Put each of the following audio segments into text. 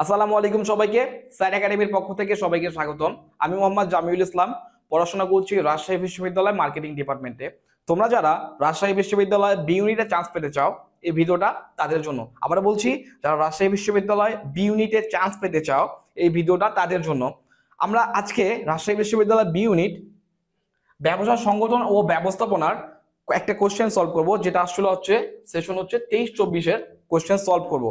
আসসালামু আলাইকুম সবাইকে। স্যার একাডেমির পক্ষ থেকে সবাইকে স্বাগতম। আমি মোহাম্মদ জামিউল ইসলাম, পড়াশোনা করছি রাজশাহী বিশ্ববিদ্যালয় মার্কেটিং ডিপার্টমেন্টে। তোমরা যারা রাজশাহী বিশ্ববিদ্যালয় বি ইউনিটে চান্স পেতে চাও, এই ভিডিওটা তাদের জন্য। আবার বলছি, যারা রাজশাহী বিশ্ববিদ্যালয় বি ইউনিটে চান্স পেতে চাও, এই ভিডিওটা তাদের জন্য। আমরা আজকে রাজশাহী বিশ্ববিদ্যালয় বি ইউনিট ব্যবসা সংগঠন ও ব্যবস্থাপনার একটা কোশ্চেন সলভ করব, যেটা আসলে হচ্ছে সেশন হচ্ছে 23-24-এর কোশ্চেন সলভ করব।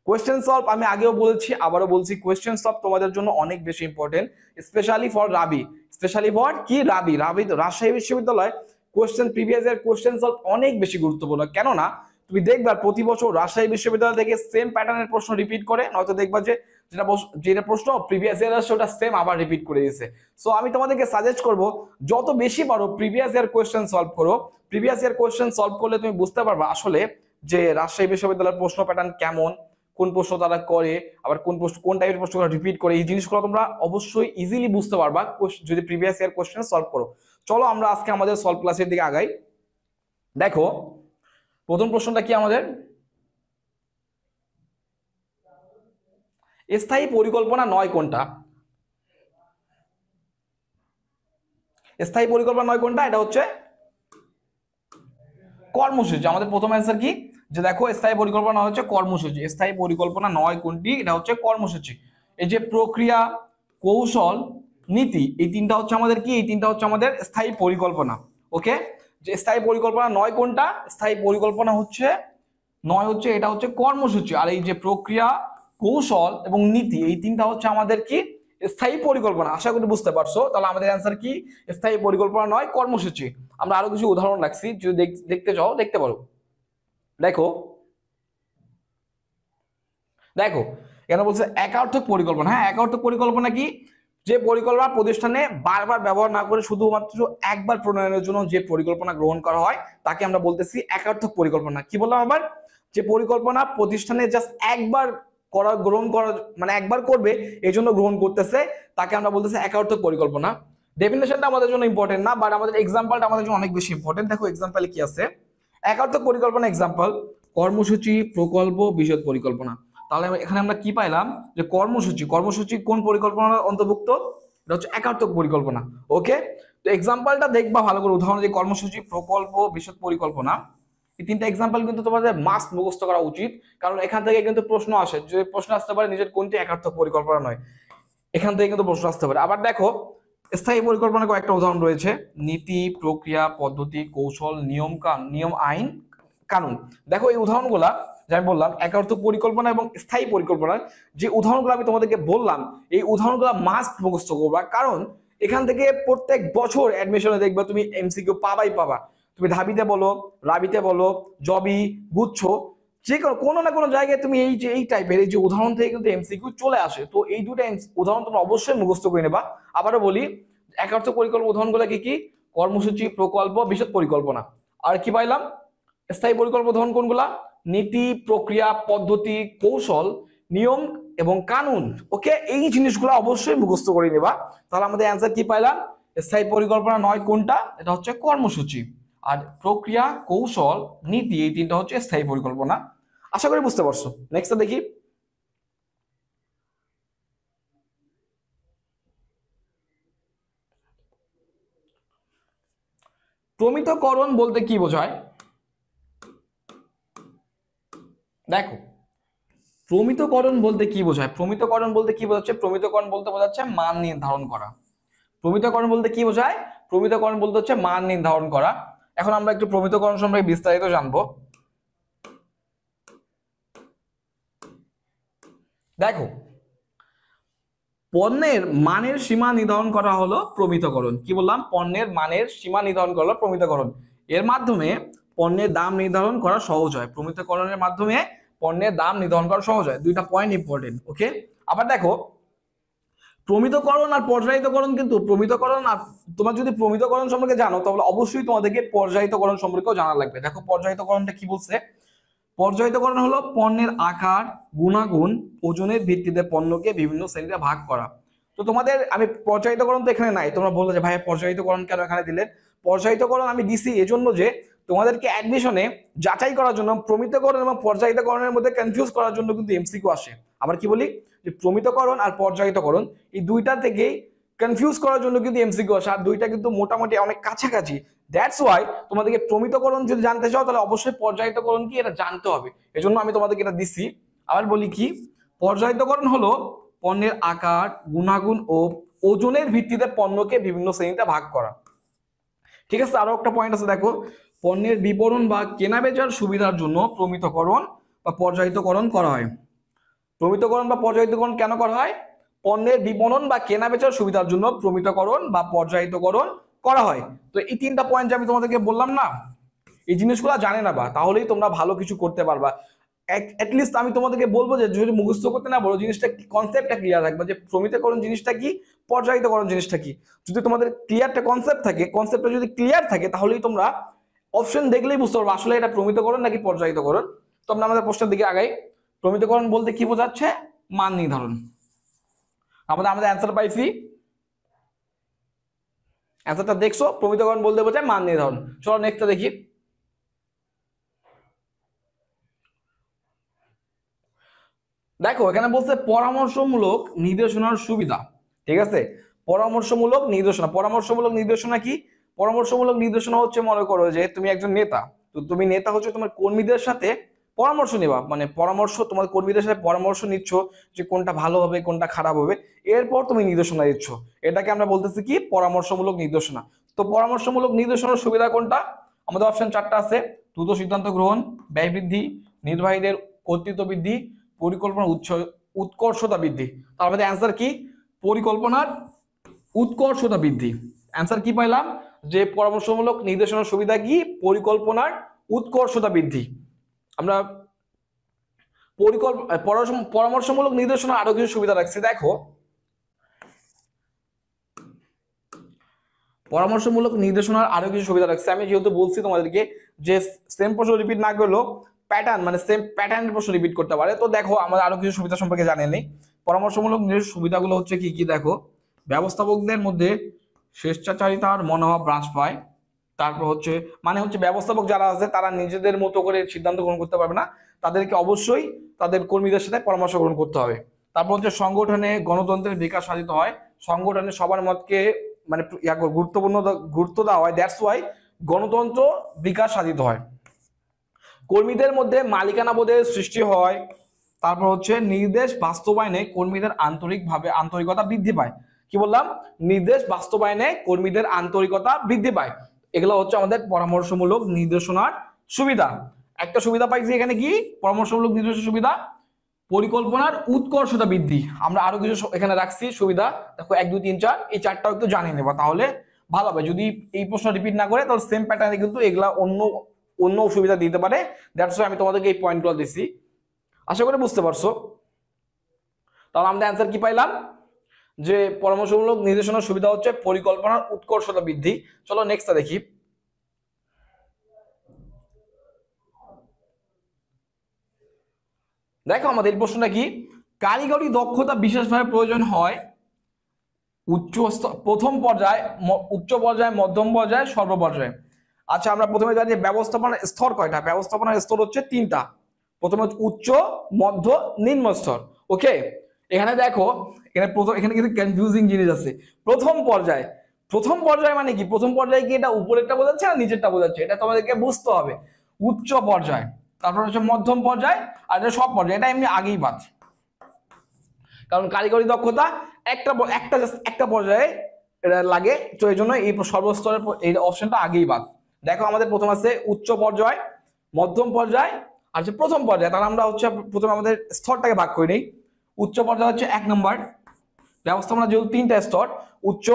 কোয়েশ্চেন সলভ আমি আগেও বলেছি, আবারও বলছি, কোয়েশ্চেন সলভ তোমাদের জন্য অনেক বেশি important, specially for Rabi. Specially for কি? রাবি রাজশাহী বিশ্ববিদ্যালয় question previous year question solve অনেক বেশি গুরুত্বপূর্ণ। কেননা তুমি দেখবা প্রতি বছর রাজশাহী বিশ্ববিদ্যালয় থেকে সেম প্যাটার্নের প্রশ্ন রিপিট করে, নয়তো দেখবা যে যেটা প্রশ্ন প্রিভিয়াস ইয়ার আসছে ওটা সেম আবার রিপিট করে দিয়েছে। সো আমি তোমাদেরকে সাজেস্ট করব, যত বেশি পারো প্রিভিয়াস ইয়ার কোয়েশ্চেন সলভ করো। প্রিভিয়াস ইয়ার কোয়েশ্চেন সলভ করলে তুমি বুঝতে পারবা আসলে যে রাজশাহী বিশ্ববিদ্যালয়ের প্রশ্ন প্যাটার্ন কেমন, কোন প্রশ্ন তারা করে, আবার কোন টাইপের প্রশ্নগুলো রিপিট করে। এই জিনিসগুলো তোমরা অবশ্যই ইজিলি বুঝতে পারবা যদি প্রিভিয়াস ইয়ার কোশ্চেন সলভ করো। চলো আমরা আজকে আমাদের সলভ ক্লাসের দিকে আগাই। দেখো প্রথম প্রশ্নটা কি আমাদের, স্থায়ী পরিকল্পনা নয় কোনটা? স্থায়ী পরিকল্পনা নয় কোনটা? এটা হচ্ছে কর্মসূচি। আমাদের প্রথম অ্যান্সার কি? যে দেখো স্থায়ী পরিকল্পনা হচ্ছে কর্মসূচি। স্থায়ী পরিকল্পনা নয় কোনটি? এটা হচ্ছে কর্মসূচি। এই যে প্রক্রিয়া, কৌশল, নীতি, এই তিনটা হচ্ছে আমাদের কি? এই তিনটা হচ্ছে আমাদের স্থায়ী পরিকল্পনা। ওকে, যে স্থায়ী পরিকল্পনা নয় কোনটা? স্থায়ী পরিকল্পনা হচ্ছে নয় হচ্ছে এটা হচ্ছে কর্মসূচি। আর এই যে প্রক্রিয়া, কৌশল এবং নীতি, এই তিনটা হচ্ছে আমাদের কি? স্থায়ী পরিকল্পনা। আশা করি বুঝতে পারছো। তাহলে আমাদের অ্যান্সার কি? স্থায়ী পরিকল্পনা নয়, কর্মসূচি। আমরা আরো কিছু উদাহরণ রাখছি, যদি দেখতে চাও দেখতে পারো। দেখো দেখো কেন বলছে একার্থক পরিকল্পনা। হ্যাঁ, একার্থক পরিকল্পনা কি? যে পরিকল্পনা প্রতিষ্ঠানে বারবার ব্যবহার না করে শুধুমাত্র একবার প্রণয়নের জন্য যে পরিকল্পনা গ্রহণ করা হয়, তাকে আমরা বলতেছি একার্থক পরিকল্পনা। কি বললাম আবার? যে পরিকল্পনা প্রতিষ্ঠানে জাস্ট একবার গ্রহণ করা, মানে একবার করবে এই জন্য গ্রহণ করতেছে, তাকে আমরা বলতেছি একার্থক পরিকল্পনা। ডেফিনেশনটা আমাদের জন্য ইম্পর্টেন্ট না, বাট আমাদের এক্সাম্পলটা আমাদের জন্য অনেক বেশি ইম্পর্টেন্ট। দেখো এক্সাম্পলে কি আছে। একার্থক পরিকল্পনা এক্সাম্পল: কর্মসূচি, প্রকল্প, বিশদ পরিকল্পনা। তাহলে এখানে আমরা কি পাইলাম? যে কর্মসূচি কোন পরিকল্পনার অন্তর্ভুক্ত? এটা হচ্ছে একার্থক পরিকল্পনা। ওকে, তো এক্সাম্পলটা দেখবা ভালো করে। উদাহরণ, যে কর্মসূচি, প্রকল্প, বিশদ পরিকল্পনা, এই তিনটা এক্সাম্পল কিন্তু তোমাদের মাস্ট মুখস্থ করা উচিত, কারণ এখান থেকে কিন্তু প্রশ্ন আসে। যে প্রশ্ন আসতে পারে নিজের কোনটি একার্থক পরিকল্পনা নয়, এখান থেকে কিন্তু প্রশ্ন আসতে পারে। আবার দেখো স্থায়ী পরিকল্পনার কয়েকটা উদাহরণ রয়েছে: নীতি, প্রক্রিয়া, পদ্ধতি, কৌশল, নিয়ম, আইন, কানুন। দেখো এই উদাহরণগুলা যে আমি বললাম একার্থক পরিকল্পনা এবং স্থায়ী পরিকল্পনার যে উদাহরণগুলো আমি তোমাদেরকে বললাম, এই উদাহরণগুলো মাস্ট মুখস্থ করবা, কারণ এখান থেকে প্রত্যেক বছর অ্যাডমিশনে দেখবা তুমি এমসিকিউ পাবা। তুমি ঢাবিতে বলো, রাবিতে বলো, জবি, গুচ্ছ, যে কোনো না কোনো জায়গায় তুমি এই টাইপের এই যে উদাহরণ থেকে কিন্তু এমসিকিউ চলে আসে। তো এই দুটো উদাহরণ তোমরা অবশ্যই মুখস্থ করে নেবা। আবারও বলি, একার্থক পরিকল্পনা উদাহরণগুলো কি? কর্মসূচি, প্রকল্প, বিশদ পরিকল্পনা। আর কি পাইলাম? স্থায়ী পরিকল্পনা উদাহরণ কোনগুলা? নীতি, প্রক্রিয়া, পদ্ধতি, কৌশল, নিয়ম এবং কানুন। ওকে, এই জিনিসগুলো অবশ্যই মুখস্থ করে নেবা। তাহলে আমাদের অ্যান্সার কি পাইলাম? স্থায়ী পরিকল্পনা নয় কোনটা? এটা হচ্ছে কর্মসূচি। আর প্রক্রিয়া, কৌশল, নীতি, এই তিনটা হচ্ছে স্থায়ী পরিকল্পনা। আশা করি বুঝতে পারছো। নেক্সটটা দেখি। প্রমিতকরণ বলতে কি বোঝায়? দেখো প্রমিতকরণ বলতে কি বোঝায়? প্রমিতকরণ বলতে কি বোঝাচ্ছে? প্রমিতকরণ বলতে বোঝাচ্ছে মান নির্ধারণ করা। প্রমিতকরণ বলতে কি বোঝায়? প্রমিতকরণ বলতে হচ্ছে মান নির্ধারণ করা। এখন আমরা একটু প্রমিতকরণ সম্পর্কে বিস্তারিত জানবো। দেখো, পণ্যের মানের সীমা নির্ধারণ করা হলো প্রমিতকরণ। কি বললাম? পণ্যের মানের সীমা নির্ধারণ করা হলো প্রমিতকরণ। এর মাধ্যমে পণ্যের দাম নির্ধারণ করা সহজ হয়। প্রমিতকরণের মাধ্যমে পণ্যের দাম নির্ধারণ করা সহজ হয়। দুইটা পয়েন্ট ইম্পর্টেন্ট। ওকে, আবার দেখো প্রমিতকরণ আর পর্যায়িতকরণ, কিন্তু প্রমিতকরণ আর তোমরা যদি প্রমিতকরণ সম্পর্কে জানো, তাহলে অবশ্যই তোমাদেরকে পর্যায়িতকরণ সম্পর্কেও জানা লাগবে। দেখো পর্যায়িতকরণটা কি বলছে? পর্যায়িতকরণ হলো পণ্যের আকার, গুণাগুণ, ওজনের ভিত্তিতে পণ্যকে বিভিন্ন শ্রেণীতে ভাগ করা। তো তোমাদের আমি পর্যায়িতকরণ তো এখানে নাই, তোমরা বললে যে ভাই পর্যায়িতকরণ কেন এখানে দিলেন? পর্যায়িতকরণ আমি দিছি এজন্য যে তোমাদেরকে অ্যাডমিশনে যাচাই করার জন্য প্রমিতকরণ এবং পর্যায়িতকরণের মধ্যে কনফিউজ করার জন্য কিন্তু এমসিকিউ আসে। আবার কি বলি, যে প্রমিতকরণ আর পর্যায়িতকরণ এই দুইটা থেকেই কনফিউজ করার জন্য কিন্তু এমসিকিউ আসে, আর দুইটা কিন্তু মোটামুটি অনেক কাছাকাছি। দ্যাটস ওয়াই তোমাদেরকে প্রমিতকরণ যদি জানতে চাও তাহলে অবশ্যই পর্যায়িতকরণ কি এটা জানতে হবে, এজন্য আমি তোমাদেরকে এটা দিচ্ছি। আবার বলি কি, পর্যায়িতকরণ হলো পণ্যের আকার, গুণাগুণ ও ওজনের ভিত্তিতে পণ্যকে বিভিন্ন শ্রেণীতে ভাগ করা। ঠিক আছে, আরো একটা পয়েন্ট আছে দেখো, পণ্যের বিপণন বা কেনাবেচার সুবিধার জন্য প্রমিতকরণ বা পর্যায়িতকরণ করা হয়। প্রমিতকরণ বা পর্যায়িতকরণ কেন করা হয়? পণ্যের বিপণন বা কেনাবেচার সুবিধার জন্য প্রমিতকরণ বা পর্যায়িতকরণ করা হয়। তো এই তিনটা পয়েন্ট আমি তোমাদেরকে বললাম না, এই জিনিসগুলো জানে না বা তাহলেই তোমরা ভালো কিছু করতে পারবা। অ্যাটলিস্ট আমি তোমাদেরকে বলবো যে যদি মুখস্থ করতে না বলো, জিনিসটা কনসেপ্টটা ক্লিয়ার রাখবা যে প্রমিতকরণ জিনিসটা কি, পর্যায়িতকরণ জিনিসটা কি। যদি তোমাদের ক্লিয়ারটা কনসেপ্ট থাকে, কনসেপ্টটা যদি ক্লিয়ার থাকে তাহলেই তোমরা অপশন দেখলেই বুঝতে পারবো আসলে এটা প্রমিতকরণ নাকি পর্যায়িতকরণ। তো আমরা আমাদের প্রশ্নের দিকে আগাই। প্রমিতকরণ বলতে কি বোঝাচ্ছে? মান নির্ধারণ। আমাদের অ্যান্সার পাইছি, অ্যান্সারটা দেখছো, প্রমিতকরণ বলতে বোঝায় মান নির্ধারণ। চলো নেক্সটটা দেখি। দেখো এখানে বলছে পরামর্শমূলক নির্দেশনার সুবিধা। ঠিক আছে, পরামর্শমূলক নির্দেশনা। পরামর্শমূলক নির্দেশনা কি? পরামর্শমূলক নির্দেশনা হচ্ছে, মনে করো যে তুমি একজন নেতা, তো তুমি নেতা হচ্ছে তোমার কর্মীদের সাথে পরামর্শ নেবা, মানে পরামর্শ, তোমার কর্মীদের সাথে পরামর্শ নিচ্ছ যে কোনটা ভালো হবে কোনটা খারাপ হবে, এরপর তুমি নির্দেশনা দিচ্ছ। এটাকে আমরা বলতেছি কি? পরামর্শমূলক নির্দেশনা। তো পরামর্শমূলক নির্দেশনার সুবিধা কোনটা? আমাদের অপশন 4টা আছে, দ্রুত সিদ্ধান্ত গ্রহণ, ব্যয় বৃদ্ধি, নির্বাহীদের কর্তৃত্ব বৃদ্ধি, পরিকল্পনার উৎকর্ষতা বৃদ্ধি। তার আমাদের অ্যান্সার কি? পরিকল্পনার উৎকর্ষতা বৃদ্ধি। অ্যান্সার কি পাইলাম? যে পরামর্শমূলক নির্দেশনার সুবিধা কি? পরিকল্পনার উৎকর্ষতা বৃদ্ধি। আমরা পরামর্শমূলক নির্দেশনা আরো কিছু সুবিধা রাখছি। দেখো পরামর্শমূলক নির্দেশনার আরো কিছু সুবিধা রাখছে। আমি যেহেতু বলছি তোমাদেরকে যে সেম প্রশ্ন রিপিট না করলেও প্যাটার্ন, মানে সেম প্যাটার্নের প্রশ্ন রিপিট করতে পারে। তো দেখো আমরা আরো কিছু সুবিধা সম্পর্কে জানি নেই। পরামর্শমূলক সুবিধাগুলো হচ্ছে কি কি দেখো, ব্যবস্থাপকদের মধ্যে স্বেচ্ছাচারিতার মনোভাব হ্রাস পায়। তারপর হচ্ছে মানে হচ্ছে ব্যবস্থাপক যারা আছে তারা নিজেদের মতো করে সিদ্ধান্ত গ্রহণ করতে পারবে না, তাদেরকে অবশ্যই তাদের কর্মীদের সাথে পরামর্শ গ্রহণ করতে হবে। তারপর হচ্ছে সংগঠনে গণতন্ত্রের বিকাশ সাধিত হয়, সংগঠনে সবার মতকে মানে গুরুত্ব দেওয়া হয়, দ্যাটস ওয়াই গণতন্ত্র বিকাশ সাধিত হয়। কর্মীদের মধ্যে মালিকানা বোধের সৃষ্টি হয়। তারপর হচ্ছে নির্দেশ বাস্তবায়নে কর্মীদের আন্তরিকতা বৃদ্ধি পায়। কি বললাম? নির্দেশ বাস্তবায়নে কর্মীদের আন্তরিকতা বৃদ্ধি পায়। এগুলো হচ্ছে আমাদের পরামর্শমূলক নির্দেশনার সুবিধা। একটা সুবিধা পাইছি এখানে কি? পরামর্শমূলক নির্দেশনার সুবিধা, পরিকল্পনার উৎকর্ষতা বৃদ্ধি। আমরা আরো কিছু এখানে রাখছি সুবিধা, দেখো 1 2 3 4, এই 4টাও একটু জানিয়ে নেবা তাহলে ভালো হবে। যদি এই প্রশ্ন রিপিট না করে তাহলে সেম প্যাটার্নে কিন্তু এগুলা অন্য সুবিধা দিতে পারে। দ্যাটস ওয়াই আমি তোমাদেরকে এই পয়েন্টগুলো দিছি, আশা করি বুঝতে পারছো। তাহলে আমরা অ্যান্সার কি পাইলাম? যে পরামর্শমূলক নির্দেশনার সুবিধা হচ্ছে পরিকল্পনার উৎকর্ষতা বৃদ্ধি। চলো নেক্সটটা দেখি। দেখো আমাদের এই প্রশ্নটা কি? কারিগরি দক্ষতা বিশেষভাবে প্রয়োজন হয় প্রথম পর্যায়ে, উচ্চ পর্যায়ে, মধ্যম পর্যায়ে, সর্বপর্যায়ে। আচ্ছা আমরা প্রথমে জানি যে ব্যবস্থাপনার স্তর কয়টা? ব্যবস্থাপনার স্তর হচ্ছে 3টা। প্রথমে হচ্ছে উচ্চ, মধ্য, নিম্ন স্তর। ওকে, এখানে দেখো এখানে কিন্তু কনফিউজিং জিনিস আছে। প্রথম পর্যায়ে মানে কি? প্রথম পর্যায়ে কি এটা উপরেরটা বোঝাচ্ছে না নিচেরটা বোঝাচ্ছে? এটা তোমাদেরকে বুঝতে হবে। উচ্চ পর্যায়, তারপর হচ্ছে মধ্যম পর্যায়, আর এটা সব পর্যায়ে, এটা এমনি আগেই বাদ, কারণ কারিগরি দক্ষতা একটা পর্যায়ে এটা লাগে, তো এই জন্য এই সর্বস্তরের এই অপশনটা আগেই বাদ। দেখো আমাদের প্রথম আছে উচ্চ পর্যায়, মধ্যম পর্যায় আর হচ্ছে প্রথম পর্যায়ে। তাহলে আমরা হচ্ছে প্রথমে আমাদের স্তরটাকে ভাগ করে নিই। উচ্চ পর্যায়ে হচ্ছে 1 নম্বর, ব্যবস্থাপনা যেহেতু 3টা স্তর, উচ্চ,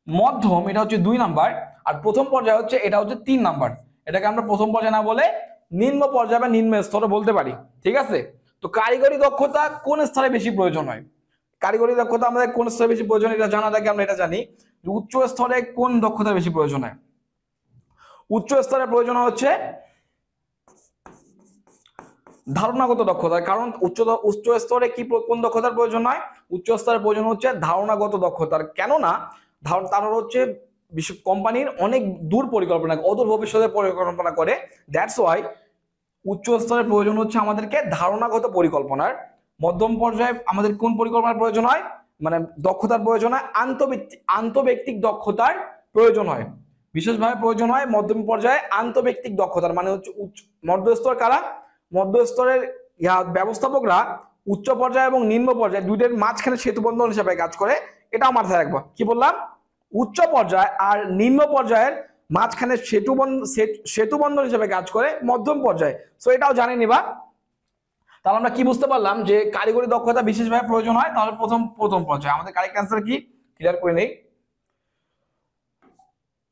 মধ্যম এটা হচ্ছে 2 নাম্বার, আর প্রথম পর্যায়ে হচ্ছে এটা হচ্ছে 3 নাম্বার। এটাকে আমরা প্রথম পর্যায়ে না বলে নিম্ন পর্যায়ে বা নিম্ন স্তরে বলতে পারি। ঠিক আছে, তো কারিগরি দক্ষতা কোন স্তরে বেশি প্রয়োজন হয়? কারিগরি দক্ষতা আমাদের কোন স্তরে বেশি প্রয়োজন এটা জানা থাকে, আমরা এটা জানি যে উচ্চ স্তরে কোন দক্ষতা বেশি প্রয়োজন হয়। উচ্চ স্তরে প্রয়োজন হচ্ছে ধারণাগত দক্ষতা, কারণ উচ্চ স্তরে কি কোন দক্ষতার প্রয়োজন হয়? উচ্চ স্তরে প্রয়োজন হচ্ছে ধারণাগত দক্ষতার। কেননা তার হচ্ছে কোম্পানির অনেক দূর পরিকল্পনা, অদূর ভবিষ্যতের পরিকল্পনা করে। দ্যাটস ওয়াই উচ্চ স্তরের প্রয়োজন হচ্ছে আমাদেরকে ধারণাগত পরিকল্পনার। মধ্যম পর্যায়ে আমাদের কোন পরিকল্পনার প্রয়োজন হয়, মানে দক্ষতার প্রয়োজন হয়, আন্তঃব্যক্তিক দক্ষতার প্রয়োজন হয়, বিশেষভাবে প্রয়োজন হয় মধ্যম পর্যায়ে আন্তঃব্যক্তিক দক্ষতার। মানে হচ্ছে মধ্যস্তর কারা, মধ্যস্তরের ব্যবস্থাপকরা উচ্চ পর্যায়ে এবং নিম্ন পর্যায়ে দুইটার মাঝখানে সেতুবন্ধন হিসেবে কাজ করে। এটাও মাথায় রাখবো। কি বললাম, উচ্চ পর্যায়ে আর নিম্ন পর্যায়ের মাঝখানে সেতুবন্ধন হিসেবে কাজ করে মধ্যম পর্যায়ে। সো এটাও জানে নিবা। তাহলে আমরা কি বুঝতে পারলাম যে কারিগরি দক্ষতা বিশেষভাবে প্রয়োজন হয়। তাহলে প্রথম পর্যায়ে আমাদের কারেক্ট অ্যান্সার কি, ক্লিয়ার করে নেই।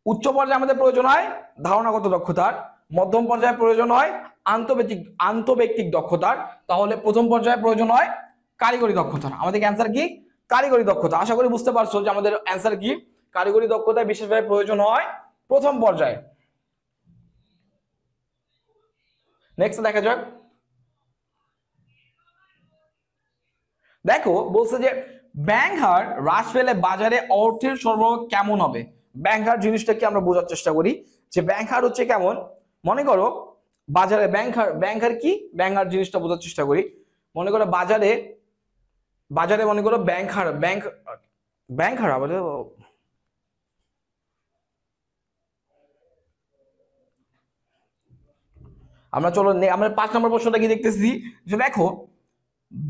উচ্চ পর্যায়ে আমাদের প্রয়োজন হয় ধারণাগত দক্ষতার, মধ্যম পর্যায়ে প্রয়োজন হয় আন্তঃব্যক্তিক দক্ষতার, তাহলে প্রথম পর্যায়ে প্রয়োজন হয় কারিগরি দক্ষতার। আমাদের অ্যান্সার কি, কারিগরি দক্ষতা। আশা করি বুঝতে পারছো যে আমাদের অ্যান্সার কি, কারিগরি দক্ষতা বিশেষভাবে প্রয়োজন হয় প্রথম পর্যায়ে। নেক্সট দেখা যাক। দেখো বলছে যে ব্যাংক হার হ্রাস পেলে বাজারে অর্থের সরবরাহ কেমন হবে। ব্যাংক হার জিনিসটা কি আমরা বোঝার চেষ্টা করি যে ব্যাংক হার হচ্ছে কেমন। মনে করো বাজারে ব্যাংক হার কি, ব্যাংক হার জিনিসটা বোঝার চেষ্টা করি। মনে করো বাজারে মনে করো ব্যাংক হার আমরা চলো আমরা 5 নম্বর প্রশ্নটা কি দেখতেছি যে দেখো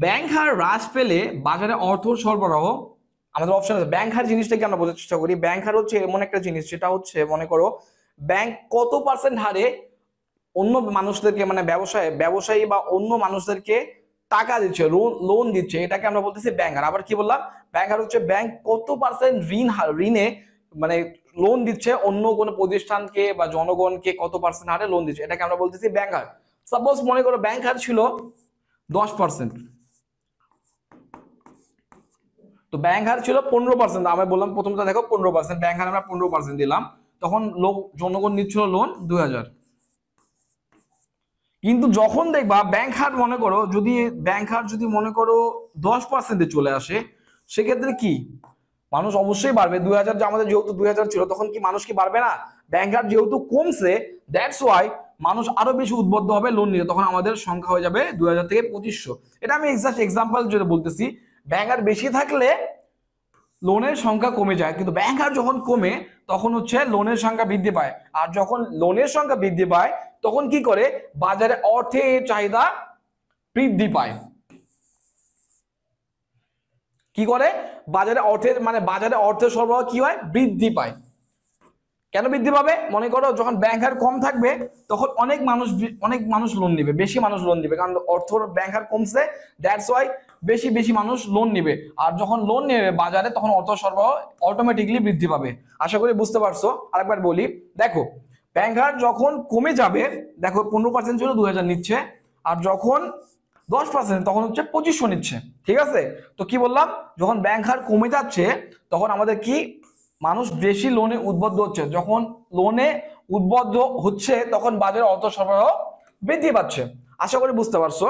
ব্যাংক হার হ্রাস পেলে বাজারে অর্থ সরবরাহ। আমাদের অপশন আছে ব্যাংক হার জিনিসটাকে আমরা বোঝার চেষ্টা করি। ব্যাংক হার হচ্ছে এমন একটা জিনিস যেটা হচ্ছে মনে করো ব্যাংক কত পার্সেন্ট হারে অন্য মানুষদেরকে, মানে ব্যবসায়ী বা অন্য মানুষদেরকে টাকা দিচ্ছে, লোন দিচ্ছে, এটাকে আমরা বলতেছি ব্যাংক হার। আবার কি বললাম, ব্যাংক হার হচ্ছে ব্যাংক কত পার্সেন্ট ঋণে মানে লোন দিচ্ছে অন্য কোনো প্রতিষ্ঠানকে বা জনগণকে কত পার্সেন্ট হারে লোন দিচ্ছে, এটাকে আমরা বলতেছি ব্যাংক হার। সাপোজ মনে করো ব্যাংক হার ছিল 10%, তো ব্যাংক হার ছিল 15%। আমরা বললাম প্রথমটা দেখো 15%, ব্যাংক হার আমরা 15% দিলাম, তখন জনগণ নিচ্ছিল লোন 2000। কিন্তু যখন দেখবা ব্যাংক হার মনে করো যদি মনে করো 10%-এ চলে আসে, সেক্ষেত্রে কি মানুষ অবশ্যই বাড়বে। 2000 যে আমাদের যেহেতু 2000 ছিল, তখন কি মানুষ কি বাড়বে না? ব্যাংক হার যেহেতু কমছে, দ্যাটস ওয়াই মানুষ আরো বেশি উদ্বুদ্ধ হবে লোন নিতে, তখন আমাদের সংখ্যা হয়ে যাবে 2000 থেকে 2500। এটা আমি জাস্ট এক্সাম্পল যেটা বলতেছি। ব্যাংক হার বেশি থাকলে লোনের সংখ্যা কমে যায়, কিন্তু ব্যাংক হার যখন কমে তখন হচ্ছে লোনের সংখ্যা বৃদ্ধি পায়। আর যখন লোনের সংখ্যা বৃদ্ধি পায় তখন কি করে, বাজারে অর্থের চাহিদা বৃদ্ধি পায়। কি করে, বাজারে অর্থের সরবরাহ কি হয়, বৃদ্ধি পায়। কেন বৃদ্ধি পাবে, মনে করো যখন ব্যাংক হার কম থাকবে তখন অনেক মানুষ লোন নিবে, বেশি মানুষ লোন নিবে, কারণ ব্যাংক হার কমছে, দ্যাটস ওয়াই বেশি মানুষ লোন নিবে। আর যখন লোন নেবে বাজারে, তখন অর্থ সরবরাহ অটোমেটিকলি বৃদ্ধি পাবে। আশা করি বুঝতে পারছো। আরেকবার বলি, দেখো ব্যাংক হার যখন কমে যাবে, দেখো 15% ছিল 2000 নিচ্ছে, আর যখন 10% তখন হচ্ছে 2500 নিচ্ছে। ঠিক আছে, তো কি বললাম, যখন ব্যাংক হার কমে যাচ্ছে তখন আমাদের কি মানুষ বেশি লোনে উদ্বুদ্ধ হচ্ছে, যখন লোনে উদ্বুদ্ধ হচ্ছে তখন বাজারে অর্থ সরবরাহ বৃদ্ধি পাচ্ছে। আশা করি বুঝতে পারছো।